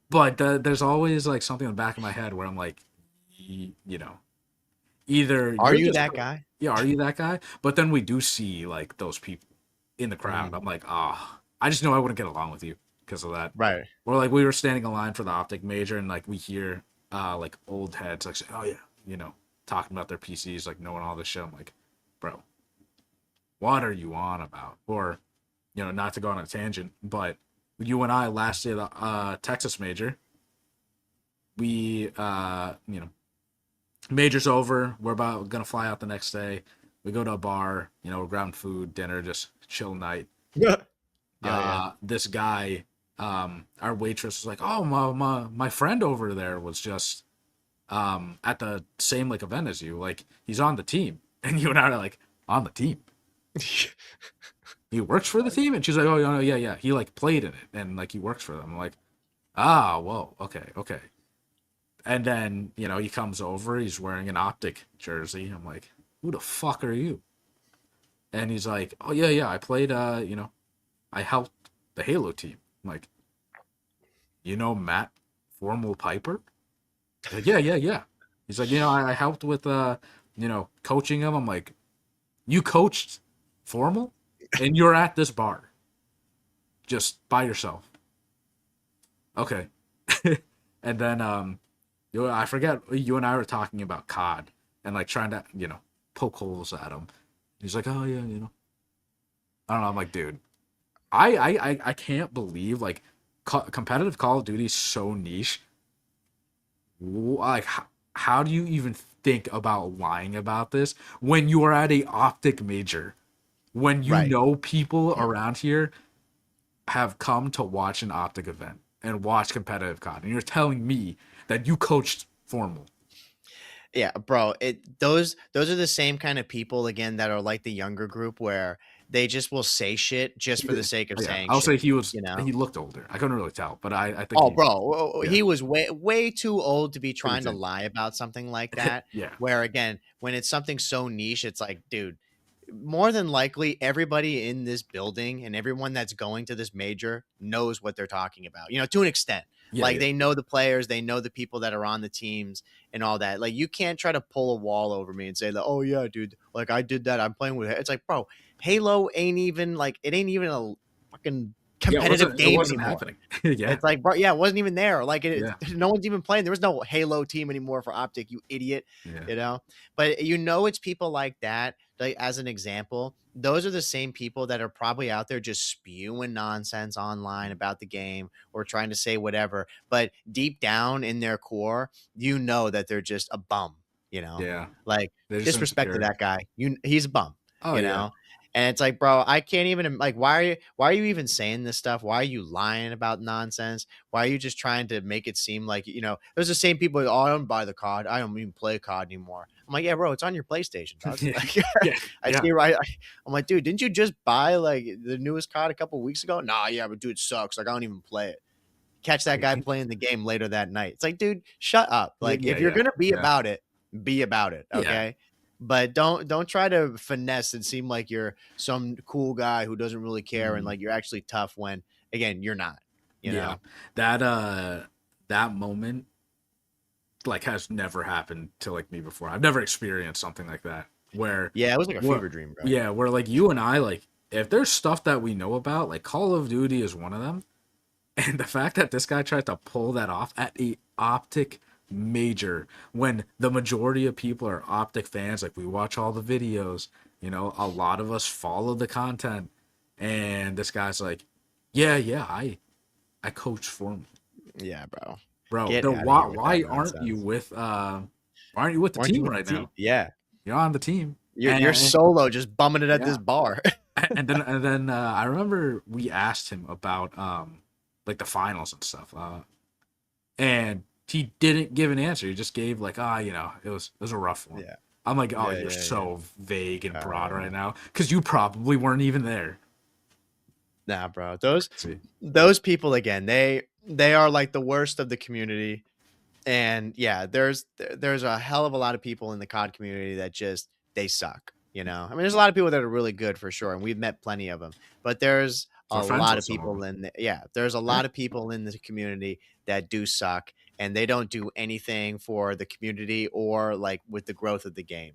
But there's always like something in the back of my head where I'm like, you know, either Are you're you just, that guy? yeah, are you that guy? But then we do see like those people in the crowd. Mhm. I'm like, I just know I wouldn't get along with you because of that. Right. Or like we were standing in line for the optic major and like we hear like old heads like say, oh yeah, talking about their PCs, like knowing all this shit. I'm like, bro, what are you on about? Or, not to go on a tangent, but you and I last year, the Texas major, we, major's over. We're about gonna fly out the next day. We go to a bar, we're grabbing food, dinner, just chill night. Yeah. Yeah. This guy, our waitress was like, "Oh, my friend over there was just at the same like event as you. Like he's on the team." And you and I are like, "On the team? He works for the team?" And she's like, "Oh, yeah, yeah. He like played in it and like he works for them." I'm like, "Ah, whoa, okay, okay." And then, he comes over, he's wearing an Optic jersey. I'm like, "Who the fuck are you?" And he's like, "Oh, yeah, yeah, I played, I helped the Halo team." I'm like, Matt Formal Piper? He's like, "Yeah, yeah, yeah." He's like, I helped with, coaching him. I'm like, "You coached Formal? And you're at this bar just by yourself?" Okay. And then, I forget, you and I were talking about COD and like trying to, poke holes at him. He's like, "Oh, yeah, I don't know." I'm like, "Dude, I can't believe like competitive Call of Duty is so niche. Like, how do you even think about lying about this when you are at a optic major? When Right. people around here have come to watch an optic event and watch competitive COD, and you're telling me that you coached formal?" Yeah, bro. Those are the same kind of people again that are like the younger group where they just will say shit just for the sake of Yeah, saying I'll say shit, he was. you know? He looked older. I couldn't really tell, but I think Oh, he. bro, Yeah, he was way too old to be to be trying to genuine. lie about something like that. Yeah, Where again, when it's something so niche, it's like, dude, more than likely everybody in this building and everyone that's going to this major knows what they're talking about, to an extent. yeah, Like yeah, they know the players, they know the people that are on the teams and all that. Like you can't try to pull a wall over me and say that, oh yeah, dude, like I did that. I'm playing with it. It's like, bro, Halo ain't even like it ain't even a fucking yeah. It competitive wasn't. It game wasn't anymore. happening. Yeah, It's like, bro, yeah, it wasn't even there. Like, yeah, no one's even playing. There was no Halo team anymore for Optic, you idiot. yeah, You know, but it's people like that. Like, as an example, those are the same people that are probably out there just spewing nonsense online about the game or trying to say whatever. But deep down in their core, that they're just a bum. You know, yeah. like They're just disrespect to insecure. that guy. He's a bum. Oh You yeah, know, and it's like, bro, I can't even like why are you even saying this stuff? Why are you lying about nonsense? Why are you just trying to make it seem like, there's the same people, oh, I don't buy the COD. I don't even play COD anymore. I'm like, yeah, bro, it's on your PlayStation, dog. yeah, Like, yeah, I yeah. see, right? I'm like, dude, didn't you just buy like the newest COD a couple weeks ago? Nah, yeah, but dude, it sucks. Like, I don't even play it. Catch that guy playing the game later that night. It's like, dude, shut up. Yeah, Like, yeah, if you're yeah, gonna be yeah, about it, be about it. yeah. Okay. But don't try to finesse and seem like you're some cool guy who doesn't really care and Mm, like you're actually tough when again you're not, you yeah. know? That that moment like has never happened to like me before. I've never experienced something like that Yeah, it was like a where fever dream, bro. yeah, where like you and I like if there's stuff that we know about, like Call of Duty is one of them. And the fact that this guy tried to pull that off at a optic major when the majority of people are optic fans, like we watch all the videos, a lot of us follow the content, and this guy's like, "Yeah, yeah, I coach for me." Yeah, bro. Bro, Get then out of here with that why aren't you nonsense. with why aren't you with the Weren't you team with the right team? now? Yeah. You're on the team. You're solo just bumming it at Yeah. this bar. And then I remember we asked him about like the finals and stuff. And he didn't give an answer. He just gave like, it was a rough one. Yeah. I'm like, "Oh, Yeah, you're yeah, yeah. so vague and broad Yeah. right now because you probably weren't even there." Nah, bro. Those See, those people again, they are like the worst of the community. And yeah, there's a hell of a lot of people in the COD community that just they suck. I mean, there's a lot of people that are really good for sure, and we've met plenty of them. But there's we're a friends lot with of some of people them. there's a Yeah, lot of people in the community that do suck, and they don't do anything for the community or like with the growth of the game.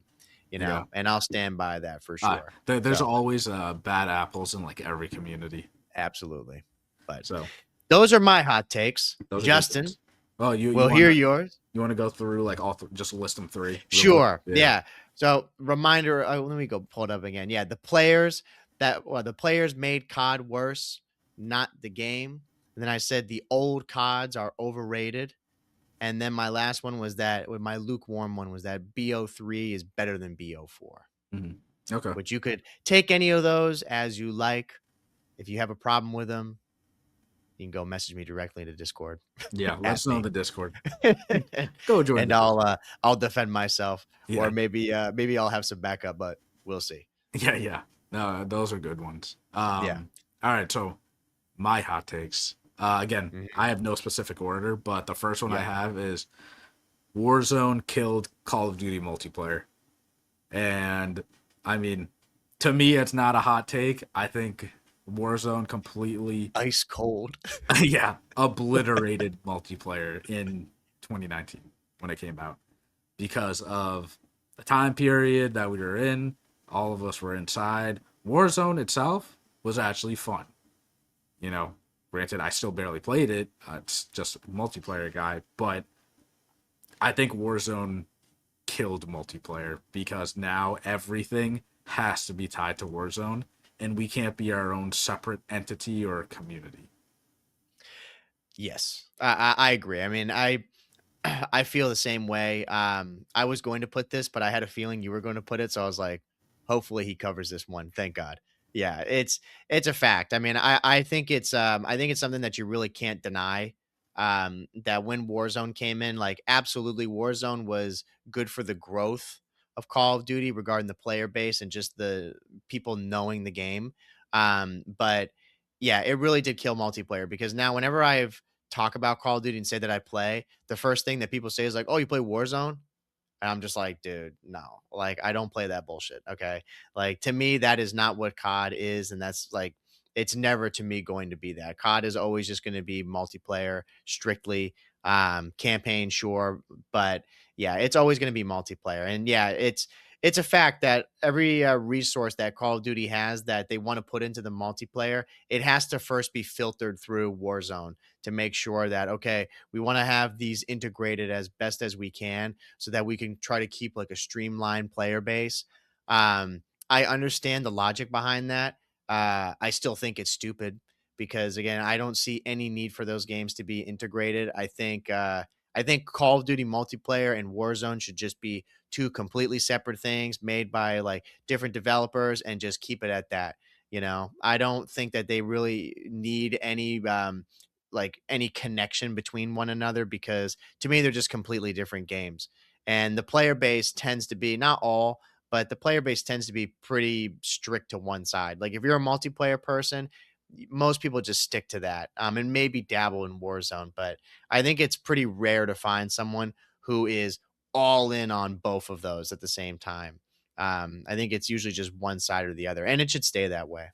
yeah. And I'll stand by that for sure. There's So always bad apples in like every community. absolutely. But So those are my hot takes. those are good Justin, takes. Oh, you we'll hear yours. you wanna go through like just list them three real quick? Sure. Yeah. Yeah. So reminder, let me go pull it up again. Yeah, the players made COD worse, not the game. And then I said the old CODs are overrated. And then my last one was that with my lukewarm one was that BO3 is better than BO4. Mhm. Okay. Which you could take any of those as you like. If you have a problem with them, you can go message me directly to Discord Yeah, let at us know in me. the Discord. Go join And the Discord. I'll defend myself or Yeah. maybe I'll have some backup, but we'll see. Yeah, yeah. No, those are good ones. Yeah. All right, so my hot takes. Again, Mhm. I have no specific order, but the first one I Yeah. have is Warzone killed Call of Duty multiplayer. And I mean, to me, it's not a hot take. I think Warzone completely, Ice cold. yeah, obliterated multiplayer in 2019 when it came out because of the time period that we were in. All of us were inside. Warzone itself was actually fun. You know, granted, I still barely played it. It's just a multiplayer guy, but I think Warzone killed multiplayer because now everything has to be tied to Warzone, and we can't be our own separate entity or community. Yes. I agree. I mean, I feel the same way. I was going to put this, but I had a feeling you were going to put it, so I was like, hopefully he covers this one. Thank God. Yeah, it's a fact. I mean, I think it's something that you really can't deny. That when Warzone came in, like absolutely Warzone was good for the growth of Call of Duty regarding the player base and just the people knowing the game. But yeah, it really did kill multiplayer because now whenever I've talk about Call of Duty and say that I play, the first thing that people say is like, "Oh, you play Warzone?" And I'm just like, dude, no. Like, I don't play that bullshit. Okay. Like, to me, that is not what COD is. And that's like, it's never to me going to be that. COD is always just going to be multiplayer strictly. Campaign, sure. But yeah, it's always going to be multiplayer. And yeah, it's a fact that every resource that Call of Duty has that they want to put into the multiplayer, it has to first be filtered through Warzone to make sure that, okay, we want to have these integrated as best as we can so that we can try to keep like a streamlined player base. I understand the logic behind that. I still think it's stupid because again, I don't see any need for those games to be integrated. I think Call of Duty multiplayer and Warzone should just be two completely separate things made by like different developers and just keep it at that. You know, I don't think that they really need any like any connection between one another because to me they're just completely different games. And the player base tends to be not all, but the player base tends to be pretty strict to one side. Like if you're a multiplayer person, most people just stick to that and maybe dabble in Warzone. But I think it's pretty rare to find someone who is all in on both of those at the same time. I think it's usually just one side or the other, and it should stay that way.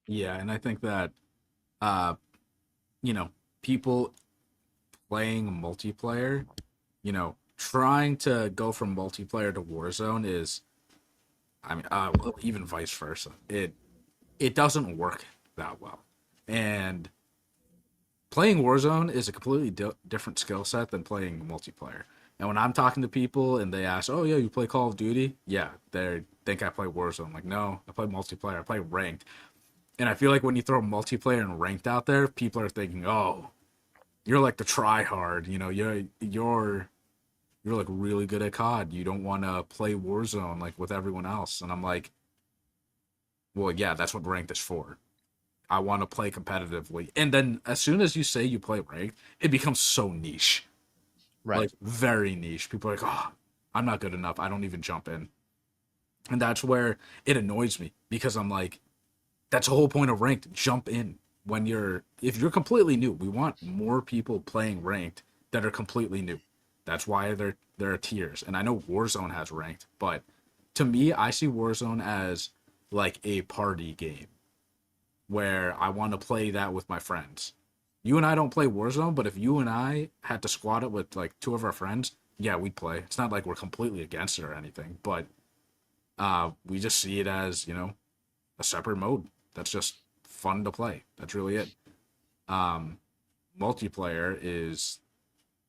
Yeah, and I think that uh, you know, people playing multiplayer, trying to go from multiplayer to Warzone is, I mean, well, even vice versa. It doesn't work that well, and playing Warzone is a completely different skill set than playing multiplayer. And when I'm talking to people and they ask, "Oh yeah, you play Call of Duty?" Yeah, they think I play Warzone. I'm like, no, I play multiplayer. I play ranked. And I feel like when you throw multiplayer and ranked out there, people are thinking, "Oh, you're like the try hard. You're like really good at COD. You don't want to play Warzone like with everyone else." And I'm like, "Well, yeah, that's what ranked is for. I want to play competitively." And then as soon as you say you play ranked, it becomes so niche, Right. like very niche. People are like, "Oh, I'm not good enough. I don't even jump in." And that's where it annoys me because I'm like, that's the whole point of ranked. Jump in when if you're completely new. We want more people playing ranked that are completely new. That's why there are tiers. And I know Warzone has ranked, but to me, I see Warzone as like a party game where I want to play that with my friends. You and I don't play Warzone, but if you and I had to squad it with like two of our friends, yeah, we'd play. It's not like we're completely against it or anything, but we just see it as, a separate mode. That's just fun to play. That's really it. Um, Multiplayer is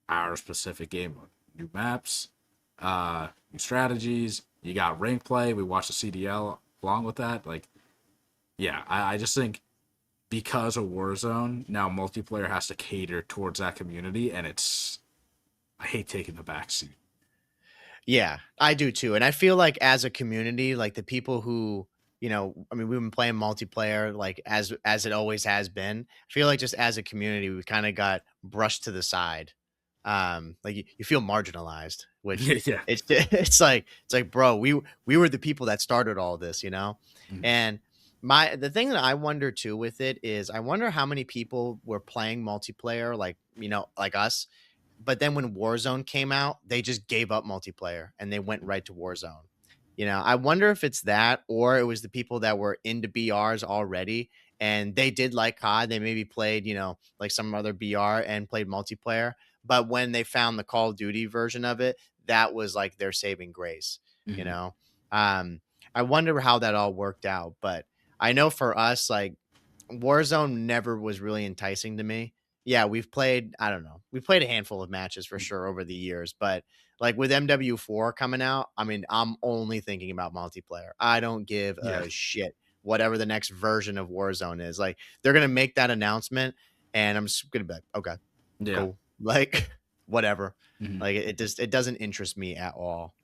our specific game mode. New maps, new strategies. You got rank play. We watched the CDL along with that. Like, yeah, I just think because of Warzone, now multiplayer has to cater towards that community, and I hate taking the back seat. Yeah, I do too. And I feel like as a community, like the people who, I mean, we've been playing multiplayer like as it always has been. I feel like just as a community, we kind of got brushed to the side. Like you feel marginalized, which Yeah, yeah. it's like, bro, we were the people that started all this. Mhm. And the thing that I wonder too with it is I wonder how many people were playing multiplayer like us, but then when Warzone came out, they just gave up multiplayer and they went right to Warzone. I wonder if it's that or it was the people that were into BRs already and they did like COD. They maybe played, like some other BR and played multiplayer. But when they found the Call of Duty version of it, that was like their saving grace, you Mhm. know? Um, I wonder how that all worked out. But I know for us, like Warzone never was really enticing to me. Yeah, I don't know, we played a handful of matches for sure over the years, but like with MW4 coming out, I mean, I'm only thinking about multiplayer. I don't give Yeah, a shit whatever the next version of Warzone is. Like they're gonna make that announcement, and I'm just gonna be like, okay, yeah. cool, like whatever. Mhm. Like it doesn't interest me at all.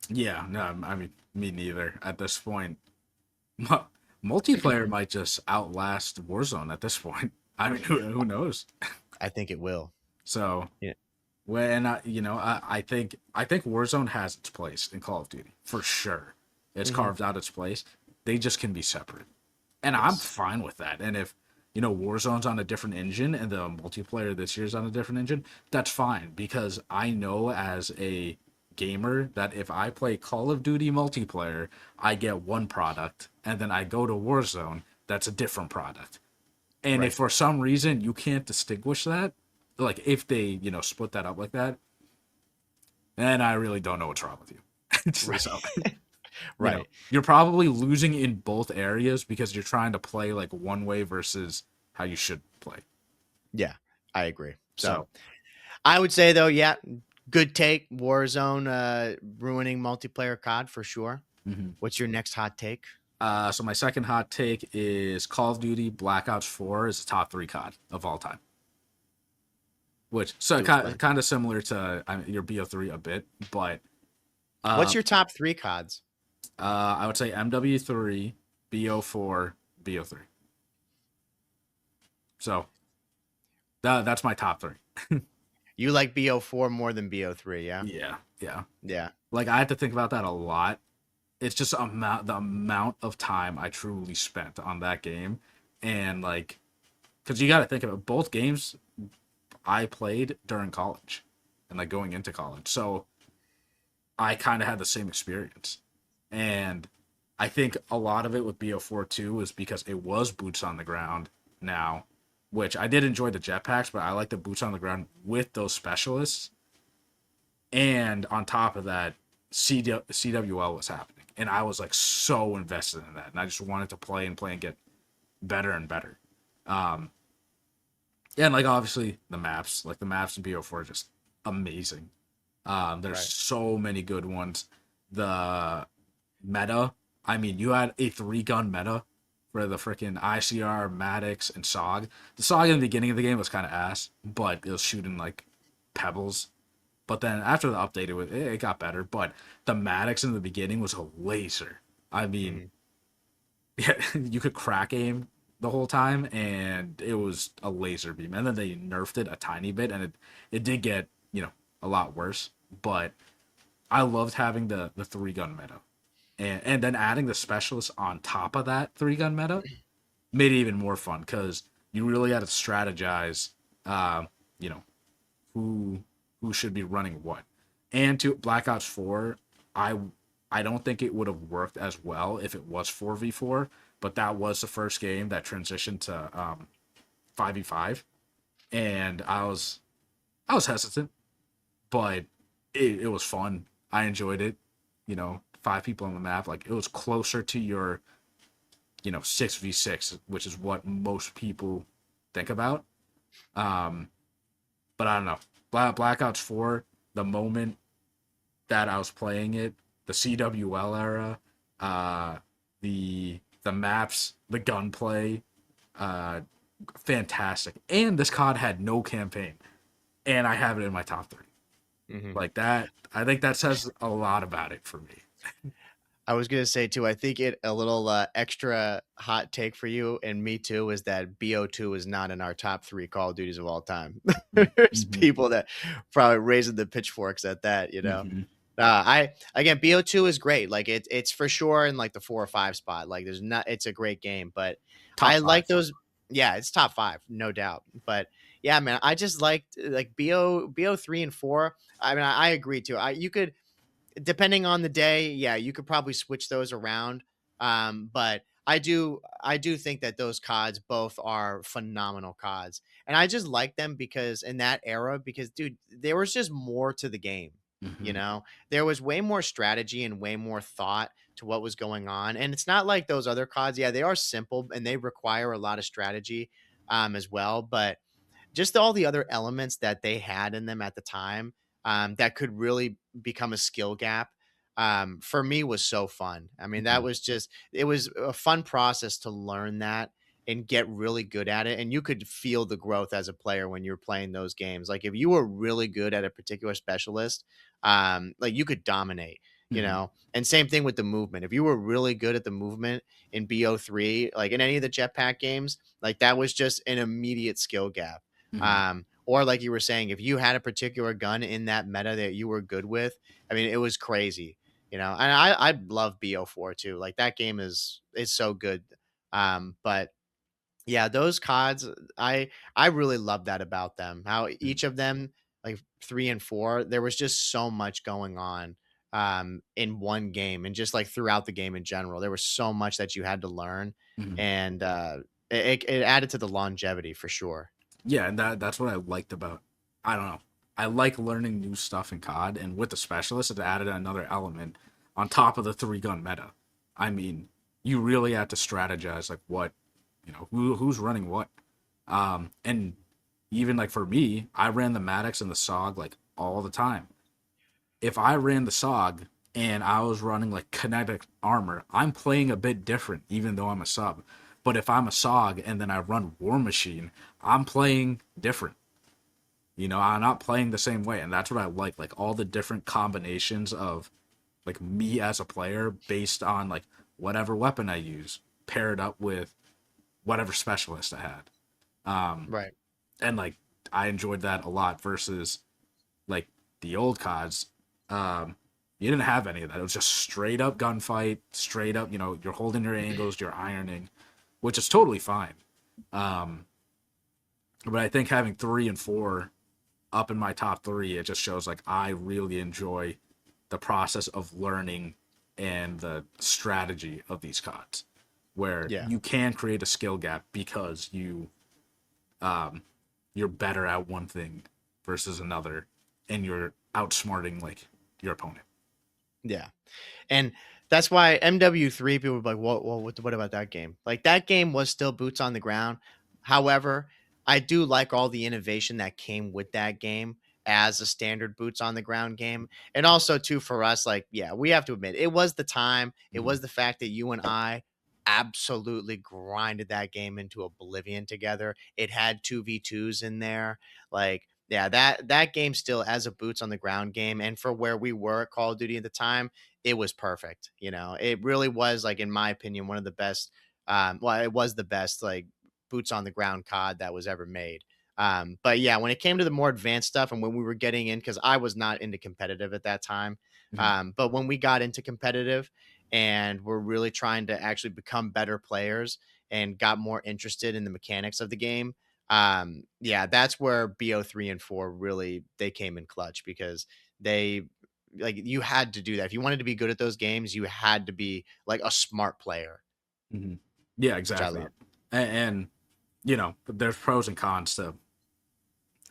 Yeah, no, I mean, me neither. At this point, multiplayer might just outlast Warzone at this point. I mean, who knows? I think it will. So Yeah. when I think Warzone has its place in Call of Duty for sure. It's Hmm. carved out its place. They just can be separate, and I'm Yes. fine with that. And if Warzone's on a different engine and the multiplayer this year's on a different engine, that's fine because I know as a gamer that if I play Call of Duty multiplayer, I get one product, and then I go to Warzone, that's a different product. And if Right. for some reason you can't distinguish that, like if they, split that up like that, then I really don't know what's wrong with you. Right. So, Right. you're probably losing in both areas because you're trying to play like one way versus how you should play. Yeah, I agree. So So, I would say though, yeah, good take. Warzone ruining multiplayer COD for sure. mhm. What's your next hot take? So my second hot take is Call of Duty Black Ops 4 is the top 3 COD of all time. Which so Do explain. kind of similar to your BO3 a bit, but What's uh, your top three CODs? I would say MW3, BO4, BO3. So that's my top 3. You like BO4 more than BO3, yeah? Yeah, yeah. Yeah. Like I had to think about that a lot. It's just the amount of time I truly spent on that game, and like, because you got to think about both games I played during college, and like going into college, so I kind of had the same experience, and I think a lot of it with BO4 too was because it was boots on the ground now, which I did enjoy the jetpacks, but I like the boots on the ground with those specialists, and on top of that, CWL was happening, and I was like so invested in that, and I just wanted to play and get better and better. Um, and like obviously the maps in BO4 are just amazing. There's Right. so many good ones. The meta, I mean, you had a 3-gun meta for the freaking ICR, Maddox, and SOG. The SOG in the beginning of the game was kind of ass, but it was shooting like pebbles. But then after the update, it got better. But the Maddox in the beginning was a laser. I mean, Mhm. yeah, you could crack aim the whole time, and it was a laser beam. And then they nerfed it a tiny bit, and it did get a lot worse. But I loved having the 3-gun meta, and then adding the specialist on top of that 3-gun meta made it even more fun because you really had to strategize, you know, who who should be running what. And to Black Ops 4, I I don't think it would have worked as well if it was 4v4, but that was the first game that transitioned to 5v5, and I was hesitant, but it was fun. I enjoyed it. 5 people on the map, like it was closer to your 6v6, which is what most people think about. Um, but I don't know. Black Ops 4, the moment that I was playing it, the CWL era, uh, the maps, the gunplay, uh, fantastic. And this COD had no campaign, and I have it in my top three. Mhm. Like that, I think that says a lot about it for me. I was gonna say too, I think it a little extra hot take for you and me too is that BO2 is not in our top three Call of Duties of all time. There's Mm-hmm. people that probably raising the pitchforks at that, you know. Mm-hmm. I again BO2 is great. Like it's for sure in like the 4 or 5 spot. Like there's not it's a great game, but Top I five. like those. Yeah, it's top five, no doubt. But yeah, man, I just liked like BO3 and 4. I mean, I agree too. You could depending on the day, yeah, you could probably switch those around. But I do think that those CODs both are phenomenal CODs. And I just like them because in that era, because dude, there was just more to the game. You Mm-hmm. know, there was way more strategy and way more thought to what was going on. And it's not like those other CODs. Yeah, they are simple and they require a lot of strategy as well. But just all the other elements that they had in them at the time that could really become a skill gap for me was so fun. I mean, Mm-hmm. that was just, it was a fun process to learn that and get really good at it. And you could feel the growth as a player when you're playing those games. Like if you were really good at a particular specialist, like you could dominate, you Mm-hmm. know? And same thing with the movement. If you were really good at the movement in BO3, like in any of the jetpack games, like that was just an immediate skill gap. Mm-hmm. Or like you were saying, if you had a particular gun in that meta that you were good with, I mean, it was crazy, you know. And I love BO4 too. Like that game is so good. But yeah, those CODs, I really love that about them. How each of them, like 3 and 4, there was just so much going on in one game and just like throughout the game in general. There was so much that you had to learn, Mm-hmm. and it added to the longevity for sure. Yeah, and that's what I liked about. I don't know. I like learning new stuff in COD, and with the specialist, it added another element on top of the three gun meta. I mean, you really have to strategize like what, who's running what. And even like for me, I ran the Maddox and the SOG like all the time. If I ran the SOG and I was running like kinetic armor, I'm playing a bit different, even though I'm a sub. But if I'm a SOG and then I run War Machine, I'm playing different. I'm not playing the same way, and that's what I like all the different combinations of like me as a player based on like whatever weapon I use paired up with whatever specialist I had. Um, Right. and like I enjoyed that a lot versus like the old CODs. You didn't have any of that. It was just straight up gunfight, straight up, you're holding your angles, you're ironing, which is totally fine. Um, but I think having 3 and 4 up in my top three, it just shows like I really enjoy the process of learning and the strategy of these CODs, where Yeah. you can create a skill gap because um, you're better at one thing versus another, and you're outsmarting like your opponent. Yeah. And that's why MW3 people were like, what about that game? Like that game was still boots on the ground. However, I do like all the innovation that came with that game as a standard boots on the ground game. And also too for us, like, yeah, we have to admit it was the time. It Mm-hmm. was the fact that you and I absolutely grinded that game into oblivion together. It had 2v2s in there. Like, yeah, that game still as a boots on the ground game. And for where we were at Call of Duty at the time, it was perfect. You know, it really was like, in my opinion, one of the best. Well, it was the best like boots on the ground COD that was ever made. But yeah, when it came to the more advanced stuff and when we were getting in, because I was not into competitive at that time. Mm-hmm. But when we got into competitive and we're really trying to actually become better players and got more interested in the mechanics of the game, yeah, that's where BO3 and 4 really they came in clutch because they like you had to do that. If you wanted to be good at those games, you had to be like a smart player, Mm-hmm. Yeah, which I exactly. love. And there's pros and cons to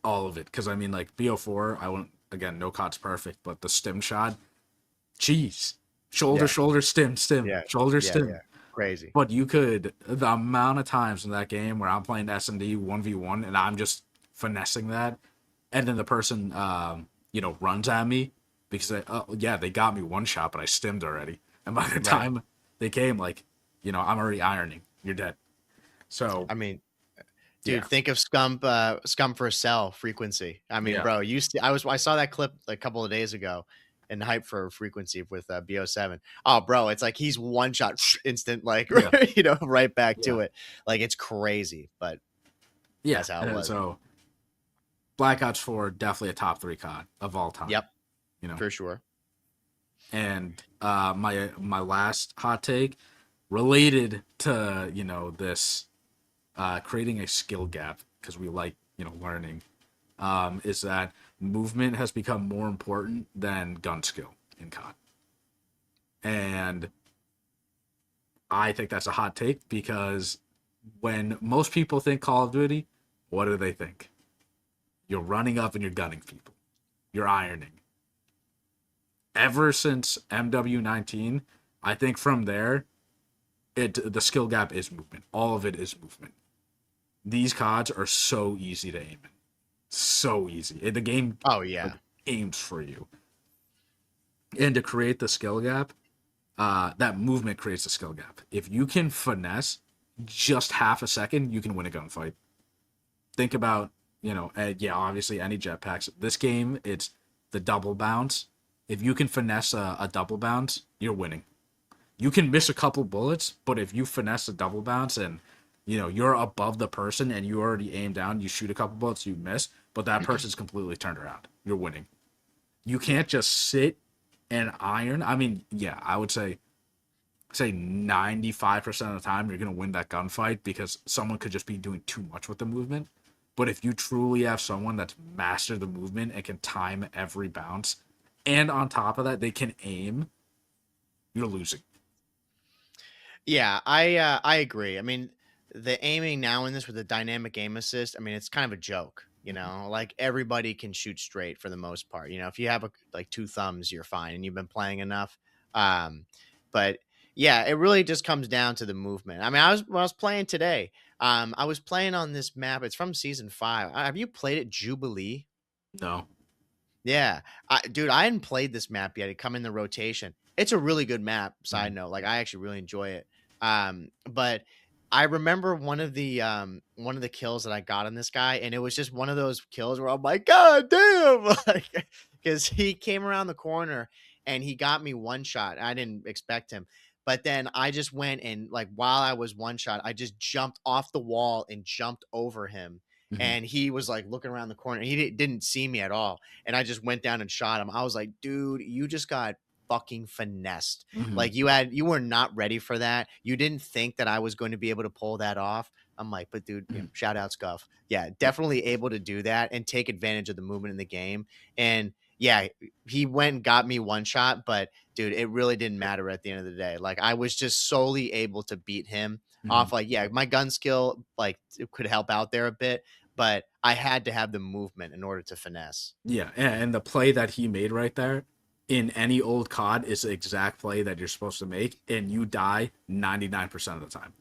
all of it. Because I mean, like BO4, I won't again. No COD's perfect, but the stim shot, jeez, shoulder, Yeah, shoulder, stim, stim, yeah, shoulder, yeah. stim. Crazy. But the amount of times in that game where I'm playing S&D 1v1 and I'm just finessing that, and then the person, runs at me. because they got me one shot, but I stimmed already. And by the Right. time they came, like, I'm already ironing. You're dead. So I mean, dude, yeah, think of scum for a cell frequency. I mean, yeah, bro, I saw that clip a couple of days ago and hype for frequency with BO7. Oh, bro, it's like he's one shot instant, like yeah, right back yeah, to it. Like it's crazy, but yeah. that's how it was. So Black Ops 4 definitely a top 3 COD of all time. Yep, You know, for sure. and my last hot take related to this creating a skill gap because we like learning is that movement has become more important than gun skill in COD, and I think that's a hot take because when most people think Call of Duty, what do they think? You're running up and you're gunning people, you're ironing. Ever since MW19, I think from there the skill gap is movement. All of it is movement. These CODs are so easy to aim in. So easy. The game Oh like yeah. aims for you. And to create the skill gap, that movement creates a skill gap. If you can finesse just half a second, you can win a gunfight. Think about, yeah, obviously any jetpacks. This game, it's the double bounce. If you can finesse a double bounce, you're winning. You can miss a couple bullets, but if you finesse a double bounce and you're above the person and you already aim down, you shoot a couple bullets, you miss, but that person's completely turned around. You're winning. You Yeah. can't just sit and iron. I mean, yeah, I would say 95% of the time you're gonna win that gunfight because someone could just be doing too much with the movement. But if you truly have someone that's mastered the movement and can time every bounce, and on top of that they can aim, you're losing. Yeah, I agree. I mean, the aiming now in this with the dynamic aim assist, I mean, it's kind of a joke, like everybody can shoot straight for the most part. If you have like two thumbs, you're fine and you've been playing enough. Um, but yeah, it really just comes down to the movement. I mean, when I was playing today, I was playing on this map. It's from season 5. Have you played it, Jubilee? No. Yeah. Dude, I hadn't played this map yet. It come in the rotation. It's a really good map, side Mhm. note. Like I actually really enjoy it. But I remember one of the kills that I got on this guy, and it was just one of those kills where I'm like, God damn, like because he came around the corner and he got me one shot. I didn't expect him. But then I just went and like while I was one shot, I just jumped off the wall and jumped over him. Mhm. And he was like looking around the corner. He didn't see me at all, and I just went down and shot him. I was like, dude, you just got fucking finessed. Mhm. Like you were not ready for that. You didn't think that I was going to be able to pull that off. I'm like, but dude, Mhm. shout out Scuff. Yeah, Yeah. definitely able to do that and take advantage of the movement in the game. And yeah, he went and got me one shot, but dude, it really didn't matter at the end of the day. Like I was just solely able to beat him Mhm. off like, yeah, my gun skill like it could help out there a bit, but I had to have the movement in order to finesse. Yeah, and the play that he made right there in any old COD is the exact play that you're supposed to make, and you die 99% of the time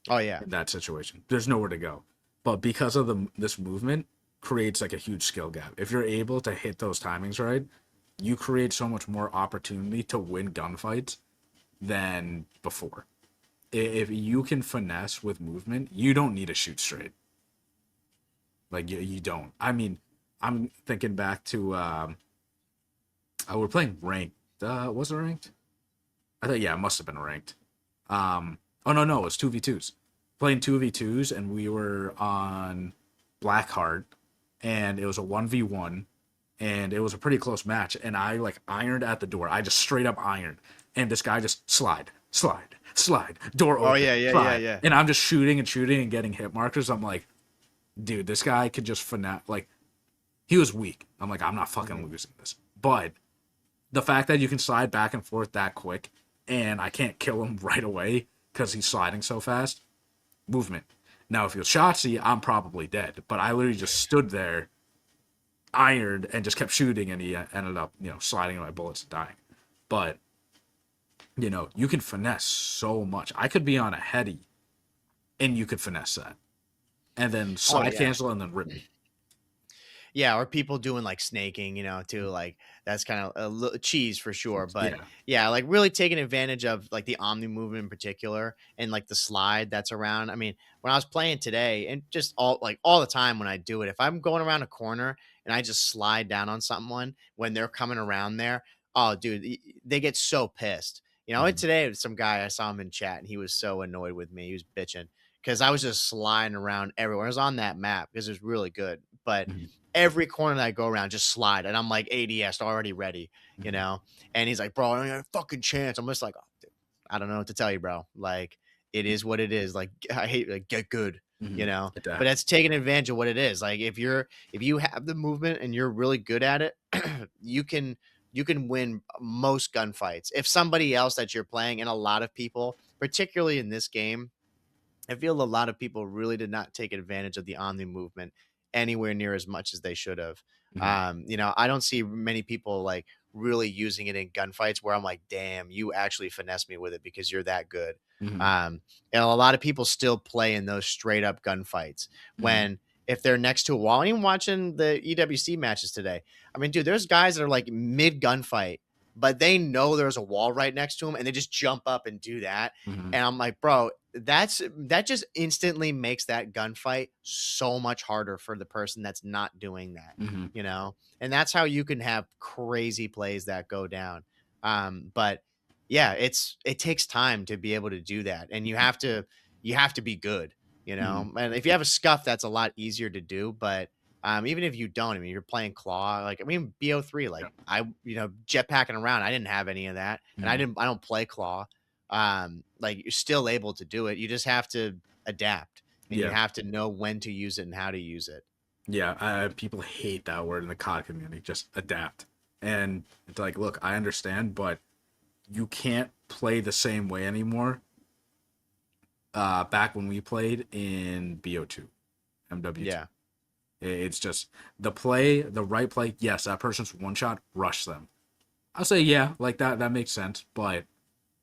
Oh yeah. in that situation. There's nowhere to go. But because of this movement creates like a huge skill gap. If you're able to hit those timings right, you create so much more opportunity to win gunfights than before. If you can finesse with movement, you don't need to shoot straight. Like you don't. I mean, I'm thinking back to we're playing ranked. Was it ranked? I thought yeah, it must have been ranked. Oh no, it was 2v2s. Playing 2v2s, and we were on Blackheart, and it was a 1v1, and it was a pretty close match. And I like ironed at the door. I just straight up ironed, and this guy just slide, door Oh open, yeah, yeah, yeah, slide, yeah. and I'm just shooting and shooting and getting hit markers. I'm like, dude, this guy could just finesse. Like he was weak. I'm like, I'm not fucking Mhm. losing this. But the fact that you can slide back and forth that quick and I can't kill him right away because he's sliding so fast, movement. Now, if he was Shotzi, I'm probably dead. But I literally just stood there, ironed, and just kept shooting, and he ended up, sliding my bullets and dying. But, you can finesse so much. I could be on a heady, and you could finesse that. And then Oh slide yeah. cancel and then rip me. Yeah, or people doing like snaking, too. Like that's kind of cheese for sure. But Yeah. yeah, like really taking advantage of like the omni movement in particular and like the slide that's around. I mean, when I was playing today and just all the time when I do it, if I'm going around a corner and I just slide down on someone when they're coming around there, oh dude, they get so pissed. And Mhm. today some guy I saw him in chat and he was so annoyed with me. He was bitching because I was just sliding around everywhere. I was on that map because it was really good. But Mhm. every corner that I go around, just slide. And I'm like ADS already ready, you Mhm. know? And he's like, bro, I don't have a fucking chance. I'm just like, oh, dude, I don't know what to tell you, bro. Like, it is what it is. Like, I hate like get good, Mhm. but Adapt. that's taking advantage of what it is. Like if you have the movement and you're really good at it, you can win most gunfights. If somebody else that you're playing and a lot of people, particularly in this game, I feel a lot of people really did not take advantage of the Omni movement anywhere near as much as they should have. Mhm. I don't see many people like really using it in gunfights where I'm like, damn, you actually finesse me with it because you're that good. Mhm. Um, and a lot of people still play in those straight up gunfights Mhm. when if they're next to a wall. Even watching the EWC matches today, I mean, dude, there's guys that are like mid gunfight, but they know there's a wall right next to them and they just jump up and do that. Mhm. And I'm like, bro, that just instantly makes that gunfight so much harder for the person that's not doing that, Mhm. and that's how you can have crazy plays that go down. But yeah, it takes time to be able to do that, and you have to be good, Mhm. and if you have a scuff, that's a lot easier to do. But even if you don't, I mean, you're playing claw, like I mean, BO3, Yeah. like I, jetpacking around, I didn't have any of that, and Mhm. I don't play claw. Like you're still able to do it. You just have to adapt and you Yeah. have to know when to use it and how to use it. Yeah. People hate that word in the COD community. Just adapt. And it's like, look, I understand, but you can't play the same way anymore. Back when we played in BO2, MW2, Yeah. it's just the right play. Yes, that person's one shot, rush them. I'll say, yeah, like that. That makes sense, but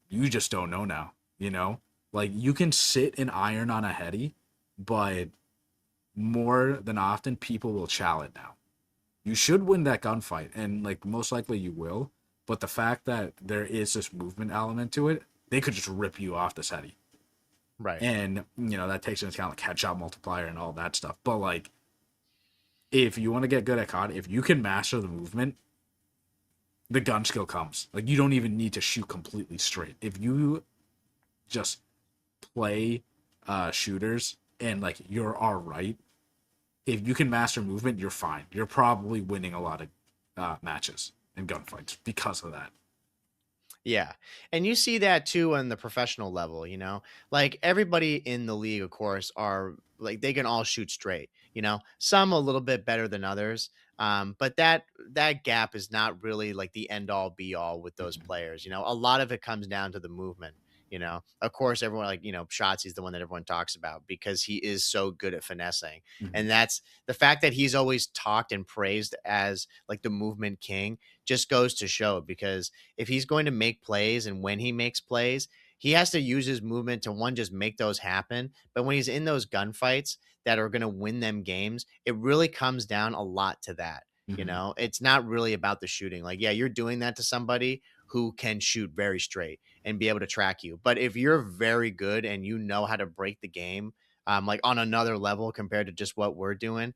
you just don't know now. You know, like you can sit and iron on a heady, but more than often, people will chow it now. You should win that gunfight, and like most likely you will. But the fact that there is this movement element to it, they could just rip you off this heady, Right. and that takes into account like headshot multiplier and all that stuff. But like, if you want to get good at COD, if you can master the movement, the gun skill comes. Like you don't even need to shoot completely straight. If you just play shooters and like you're all right, if you can master movement, you're fine. You're probably winning a lot of matches and gunfights because of that. Yeah. And you see that too on the professional level, like everybody in the league, of course, are like they can all shoot straight, some a little bit better than others. But that gap is not really like the end all be all with those Mhm. players. A lot of it comes down to the movement. Of course, everyone like, Shotzi's the one that everyone talks about because he is so good at finessing. Mhm. And that's the fact that he's always talked and praised as like the movement king just goes to show because if he's going to make plays and when he makes plays, he has to use his movement to one, just make those happen. But when he's in those gunfights that are going to win them games, it really comes down a lot to that. Mhm. It's not really about the shooting. Like, yeah, you're doing that to somebody who can shoot very straight and be able to track you. But if you're very good and you know how to break the game, like on another level compared to just what we're doing,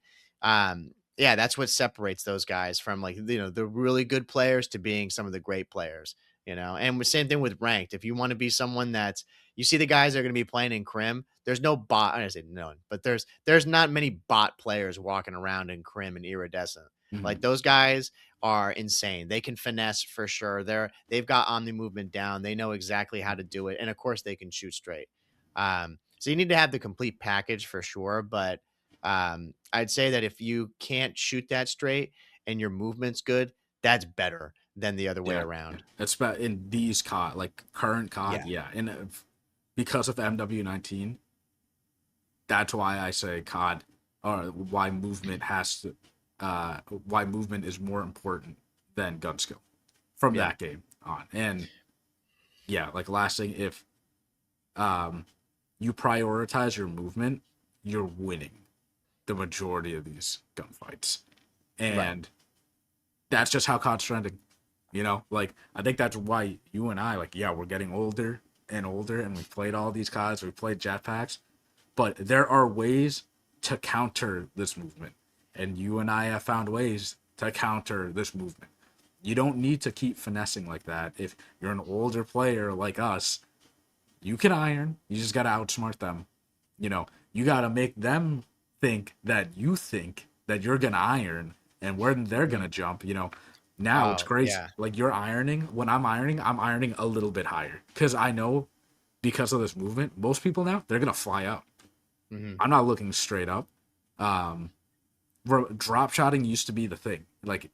yeah, that's what separates those guys from like the really good players to being some of the great players. And the same thing with ranked. If you want to be someone that's you see the guys that are going to be playing in Crim, there's no bot. I don't say none, but there's not many bot players walking around in Crim and Iridescent. Like Mhm. those guys are insane. They can finesse for sure. They've got omni movement down. They know exactly how to do it, and of course they can shoot straight. So you need to have the complete package for sure. But I'd say that if you can't shoot that straight and your movement's good, that's better than the other way Yeah, around. it's about in these COD, like current COD. Yeah. Yeah, and because of MW19, that's why I say COD, or why movement is more important than gun skill from Yeah. that game on. And yeah, like last thing, if um you prioritize your movement, you're winning the majority of these gunfights. Right. And that's just how COD's trending. Like I think that's why you and I, like, yeah, we're getting older and older, and we've played all these CODs, we've played jetpacks, but there are ways to counter this movement, and you and I have found ways to counter this movement. You don't need to keep finessing like that. If you're an older player like us, you can iron. You just gotta outsmart them. You gotta make them think that you're gonna iron and where they're Mhm. gonna jump. Now it's Oh, crazy. yeah. Like you're ironing. When I'm ironing a little bit higher because I know because of this movement, most people now they're gonna fly out. Mhm. I'm not looking straight up. Um, Drop shotting used to be the thing. Like,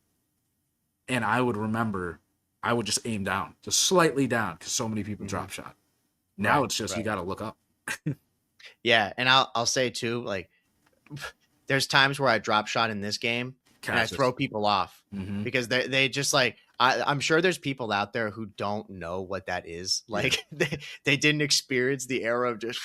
and I would remember, I would just aim down, just slightly down, because so many people Mhm. drop shot. Now Right, it's just you right. got to look up. Yeah, and I'll say too, like, there's times where I drop shot in this game and I Catch throw this. people off Mm-hmm. because they just like I'm sure there's people out there who don't know what that is. Yeah. Like they didn't experience the era of just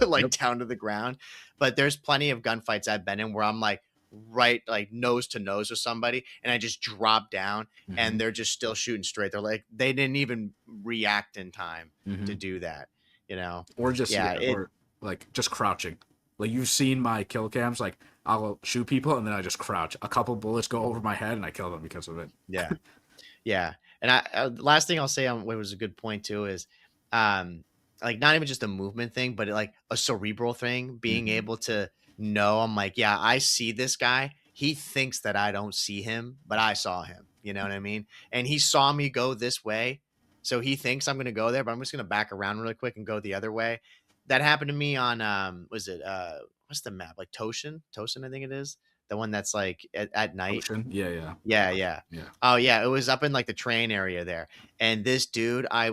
like Yep. down to the ground. But there's plenty of gunfights I've been in where I'm like right like nose to nose with somebody and I just drop down Mm-hmm. and they're just still shooting straight. They're like they didn't even react in time Mm-hmm. to do that, you know. Or just Yeah, yeah, or like just crouching. Like you've seen my kill cams. Like I'll shoot people and then I just crouch. A couple bullets go over my head and I kill them because of it. yeah. Yeah, and last thing I'll say on what was a good point too is, um, like not even just a movement thing, but like a cerebral thing, being Mm-hmm. able to know I'm like, yeah, I see this guy. He thinks that I don't see him, but I saw him. You know what I mean? And he saw me go this way, so he thinks I'm gonna go there, but I'm just gonna back around really quick and go the other way. That happened to me on was it what's the map like Toshin I think it is the one that's like at night. Ocean. Yeah, yeah, Yeah, yeah. yeah. Oh, yeah, it was up in, like, the train area there, and this dude, I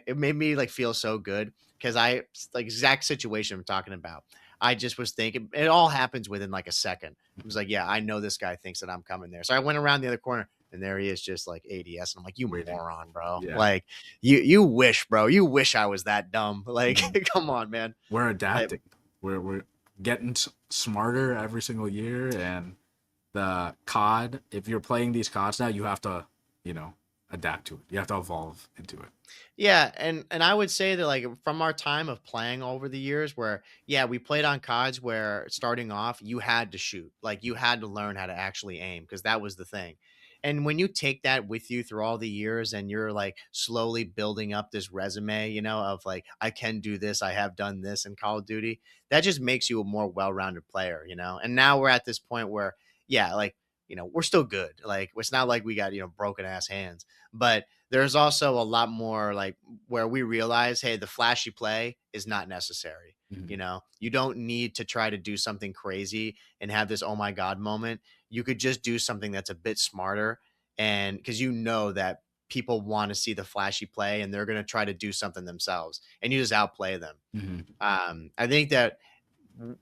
it made me, like, feel so good because like, exact situation I'm talking about. I just was thinking it all happens within, like, a second. It was like, "Yeah, I know this guy thinks that I'm coming there." So I went around the other corner, and there he is just, like, ADS, and I'm like, "You Waiting. moron, bro." Yeah. Like, you wish, bro. You wish I was that dumb. Like, Mhm. come on, man. We're I adapting. We're getting smarter every single year, and the COD. If you're playing these CODs now, you have to, you know, adapt to it. You have to evolve into it. Yeah, and I would say that like from our time of playing over the years where yeah, we played on CODs where starting off you had to shoot. Like you had to learn how to actually aim because that was the thing. And when you take that with you through all the years and you're like slowly building up this resume, you know, of like I can do this, I have done this in Call of Duty, that just makes you a more well-rounded player, you know. And now we're at this point where yeah, like, you know, we're still good. Like it's not like we got, you know, broken ass hands, but there's also a lot more like where we realize, hey, the flashy play is not necessary. Mm-hmm. You know, you don't need to try to do something crazy and have this oh my god moment. You could just do something that's a bit smarter, and because you know that people want to see the flashy play and they're going to try to do something themselves, and you just outplay them. Mm-hmm. I think that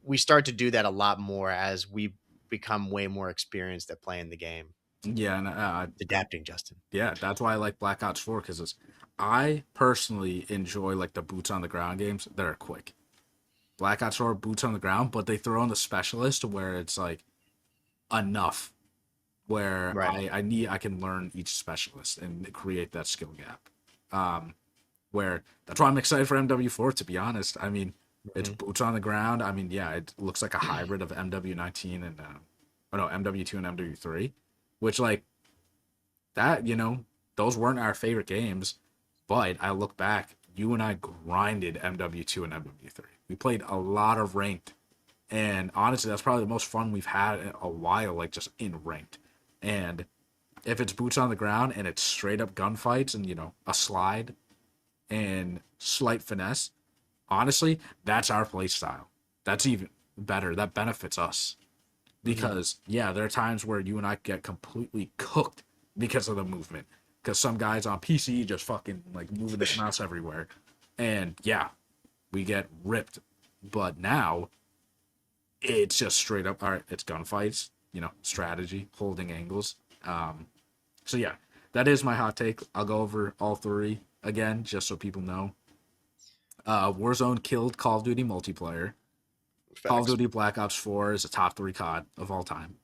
we start to do that a lot more as we become way more experienced at playing the game. Yeah, and It's adapting, Justin. yeah, that's why I like Black Ops 4 because I personally enjoy like the boots on the ground games that are quick. Black Ops 4 boots on the ground, but they throw in the specialist where it's like enough where Right. I can learn each specialist and create that skill gap. Um, where that's why I'm excited for MW4. To be honest, I mean, it's Mhm. boots on the ground. I mean, yeah, it looks like a hybrid of MW19 and oh no, MW2 and MW3, which like that, those weren't our favorite games, but I look back, you and I grinded MW2 and MW3. We played a lot of ranked, and honestly, that's probably the most fun we've had in a while, like just in ranked. And if it's boots on the ground and it's straight up gunfights and a slide and slight finesse, honestly, that's our play style. That's even better. That benefits us Mhm. because yeah, there are times where you and I get completely cooked because of the movement. Because some guys on PC just fucking like moving this mouse everywhere, and yeah, we get ripped. But now it's just straight up. All right, it's gunfights. Strategy, holding angles. So yeah, that is my hot take. I'll go over all three again just so people know. Warzone killed Call of Duty multiplayer. Call of Facts. Duty Black Ops 4 is a top 3 COD of all time.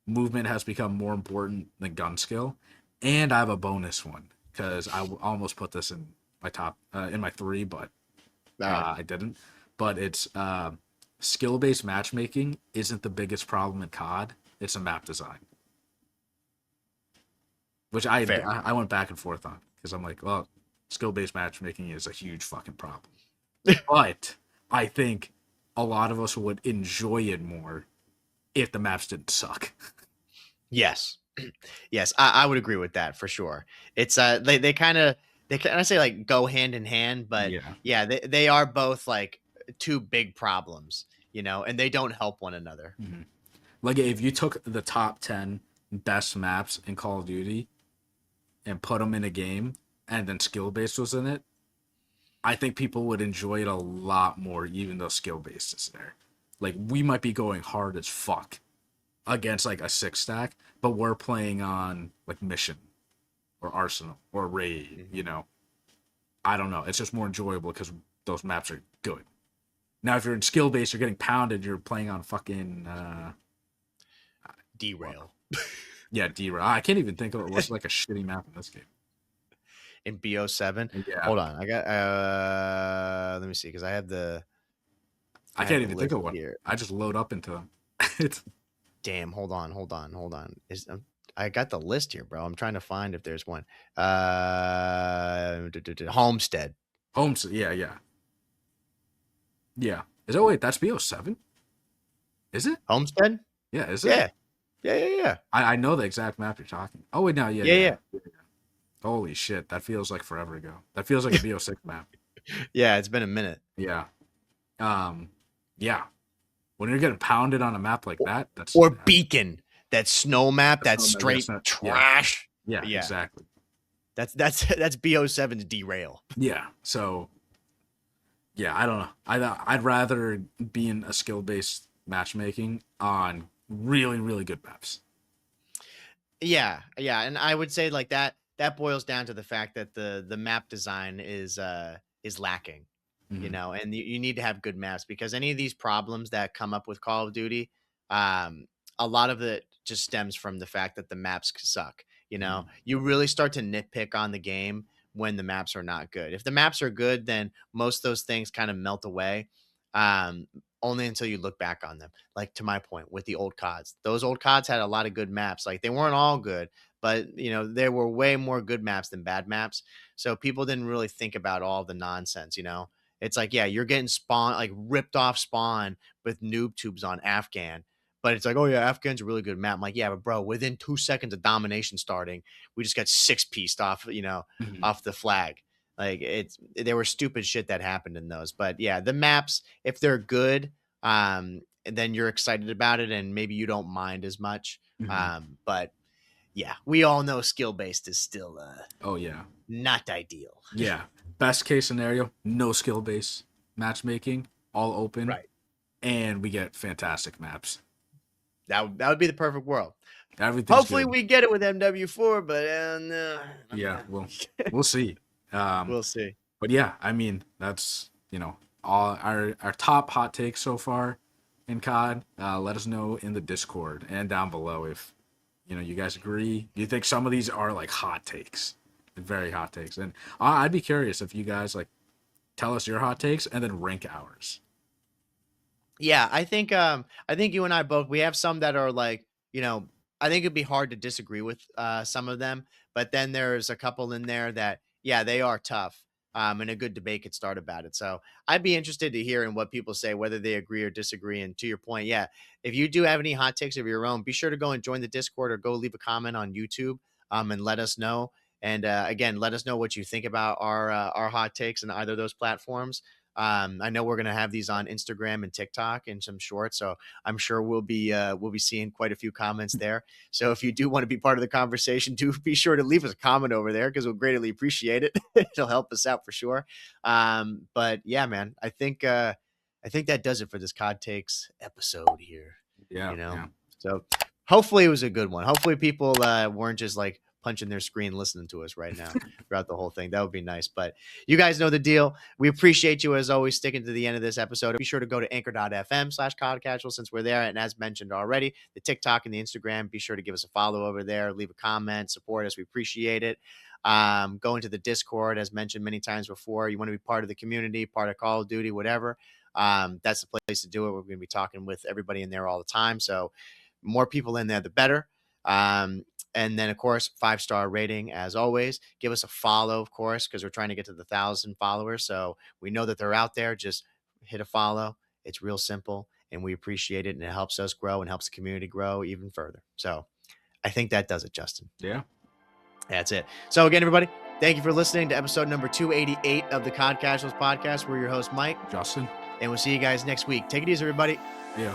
movement has become more important than gun skill. And I have a bonus one because almost put this in my top in my three, but All right, I didn't. But it's skill based matchmaking isn't the biggest problem in COD. It's a map design, which fair. I went back and forth on because I'm like, well, skill based matchmaking is a huge fucking problem. But I think a lot of us would enjoy it more if the maps didn't suck. Yes. Yes, I would agree with that for sure. It's they kind of say like go hand in hand, but Yeah. yeah, they are both like two big problems, and they don't help one another. Mhm. Like if you took the top 10 best maps in Call of Duty and put them in a game and then skill based was in it, I think people would enjoy it a lot more even though skill based is there. Like we might be going hard as fuck against like a six stack, but we're playing on like Mission or Arsenal or Raid, Mhm. I don't know. It's just more enjoyable because those maps are good. Now if you're in skill based, you're getting pounded, you're playing on fucking well, Derail yeah, D-Ra. I can't even think of it. What's like a shitty map in this game? in BO7. Yeah, Hold on, I got let me see because I I have can't the even think list of one. here. I just load up into them. It's Damn, hold on. I got the list here, bro. I'm trying to find if there's one. Homestead. Homes. Yeah, yeah, yeah. Is it wait? That's BO7. Is it? Homestead? Yeah, is it? Yeah. Yeah, yeah, yeah. I know the exact map you're talking. Oh wait, no, yeah, Yeah, yeah. yeah. Holy shit, that feels like forever ago. That feels like a BO6 map. Yeah, it's been a minute. Yeah. Um. Yeah. When you're getting pounded on a map like that, Or Beacon, that snow map, that's that's no, yes, straight yeah, trash. yeah, Yeah. exactly. That's BO7's derail. Yeah. So yeah, I don't know. I'd rather be in a skill based matchmaking on really really good maps. Yeah, yeah, and I would say like that boils down to the fact that the map design is lacking, Hmm. and you need to have good maps because any of these problems that come up with Call of Duty, um, a lot of it just stems from the fact that the maps suck. Hmm. You really start to nitpick on the game when the maps are not good. If the maps are good, then most of those things kind of melt away. Um, Only until you look back on them. Like to my point with the old CODs, those old CODs had a lot of good maps. Like they weren't all good, but there were way more good maps than bad maps. So people didn't really think about all the nonsense. It's like, yeah, you're getting spawn like ripped off spawn with noob tubes on Afghan. But it's like, oh yeah, Afghan's a really good map. I'm like, yeah, but bro, within 2 seconds of domination starting, we just got six pieced off, Hmm. off the flag. Like there were stupid shit that happened in those. But yeah, the maps, if they're good, then you're excited about it and maybe you don't mind as much. Hmm. But yeah, we all know skill based is still Oh yeah, not ideal. yeah. Best case scenario, no skill based matchmaking, all open, Right. and we get fantastic maps. That would be the perfect world. Everything's Hopefully good. we get it with MW4, but no, Yeah, we'll see. Um, we'll see. but yeah, I mean that's all our top hot takes so far in COD. Let us know in the Discord and down below if you guys agree. Do you think some of these are like hot takes, very hot takes? And I'd be curious if you guys like tell us your hot takes and then rank ours. Yeah, I think you and I both we have some that are like, I think it'd be hard to disagree with some of them, but then there's a couple in there that yeah, they are tough. And a good debate could start about it. So I'd be interested to hear in what people say, whether they agree or disagree. And to your point, yeah, if you do have any hot takes of your own, be sure to go and join the Discord or go leave a comment on YouTube and let us know. And again, let us know what you think about our hot takes on either of those platforms. I know we're gonna have these on Instagram and TikTok and some shorts, so I'm sure we'll be seeing quite a few comments there. So if you do want to be part of the conversation, do be sure to leave us a comment over there because we'll greatly appreciate it. It'll help us out for sure. But yeah, man, I think that does it for this COD Takes episode here. Yeah, You know, yeah. so hopefully it was a good one. Hopefully people weren't just like punching their screen listening to us right now throughout the whole thing. That would be nice. But you guys know the deal. We appreciate you as always sticking to the end of this episode. Be sure to go to anchor.fm/COD Casuals since we're there. And as mentioned already, the TikTok and the Instagram, be sure to give us a follow over there, leave a comment, support us. We appreciate it. Go into the Discord, as mentioned many times before. You want to be part of the community, part of Call of Duty, whatever. That's the place to do it. We're going to be talking with everybody in there all the time. So more people in there, the better. And then, of course, 5-star rating, as always. Give us a follow, of course, because we're trying to get to the 1,000 followers. So we know that they're out there. Just hit a follow. It's real simple, and we appreciate it, and it helps us grow and helps the community grow even further. So I think that does it, Justin. Yeah. That's it. So again, everybody, thank you for listening to episode number 288 of the COD Casuals podcast. We're your host, Mike. Justin. And we'll see you guys next week. Take it easy, everybody. Yeah.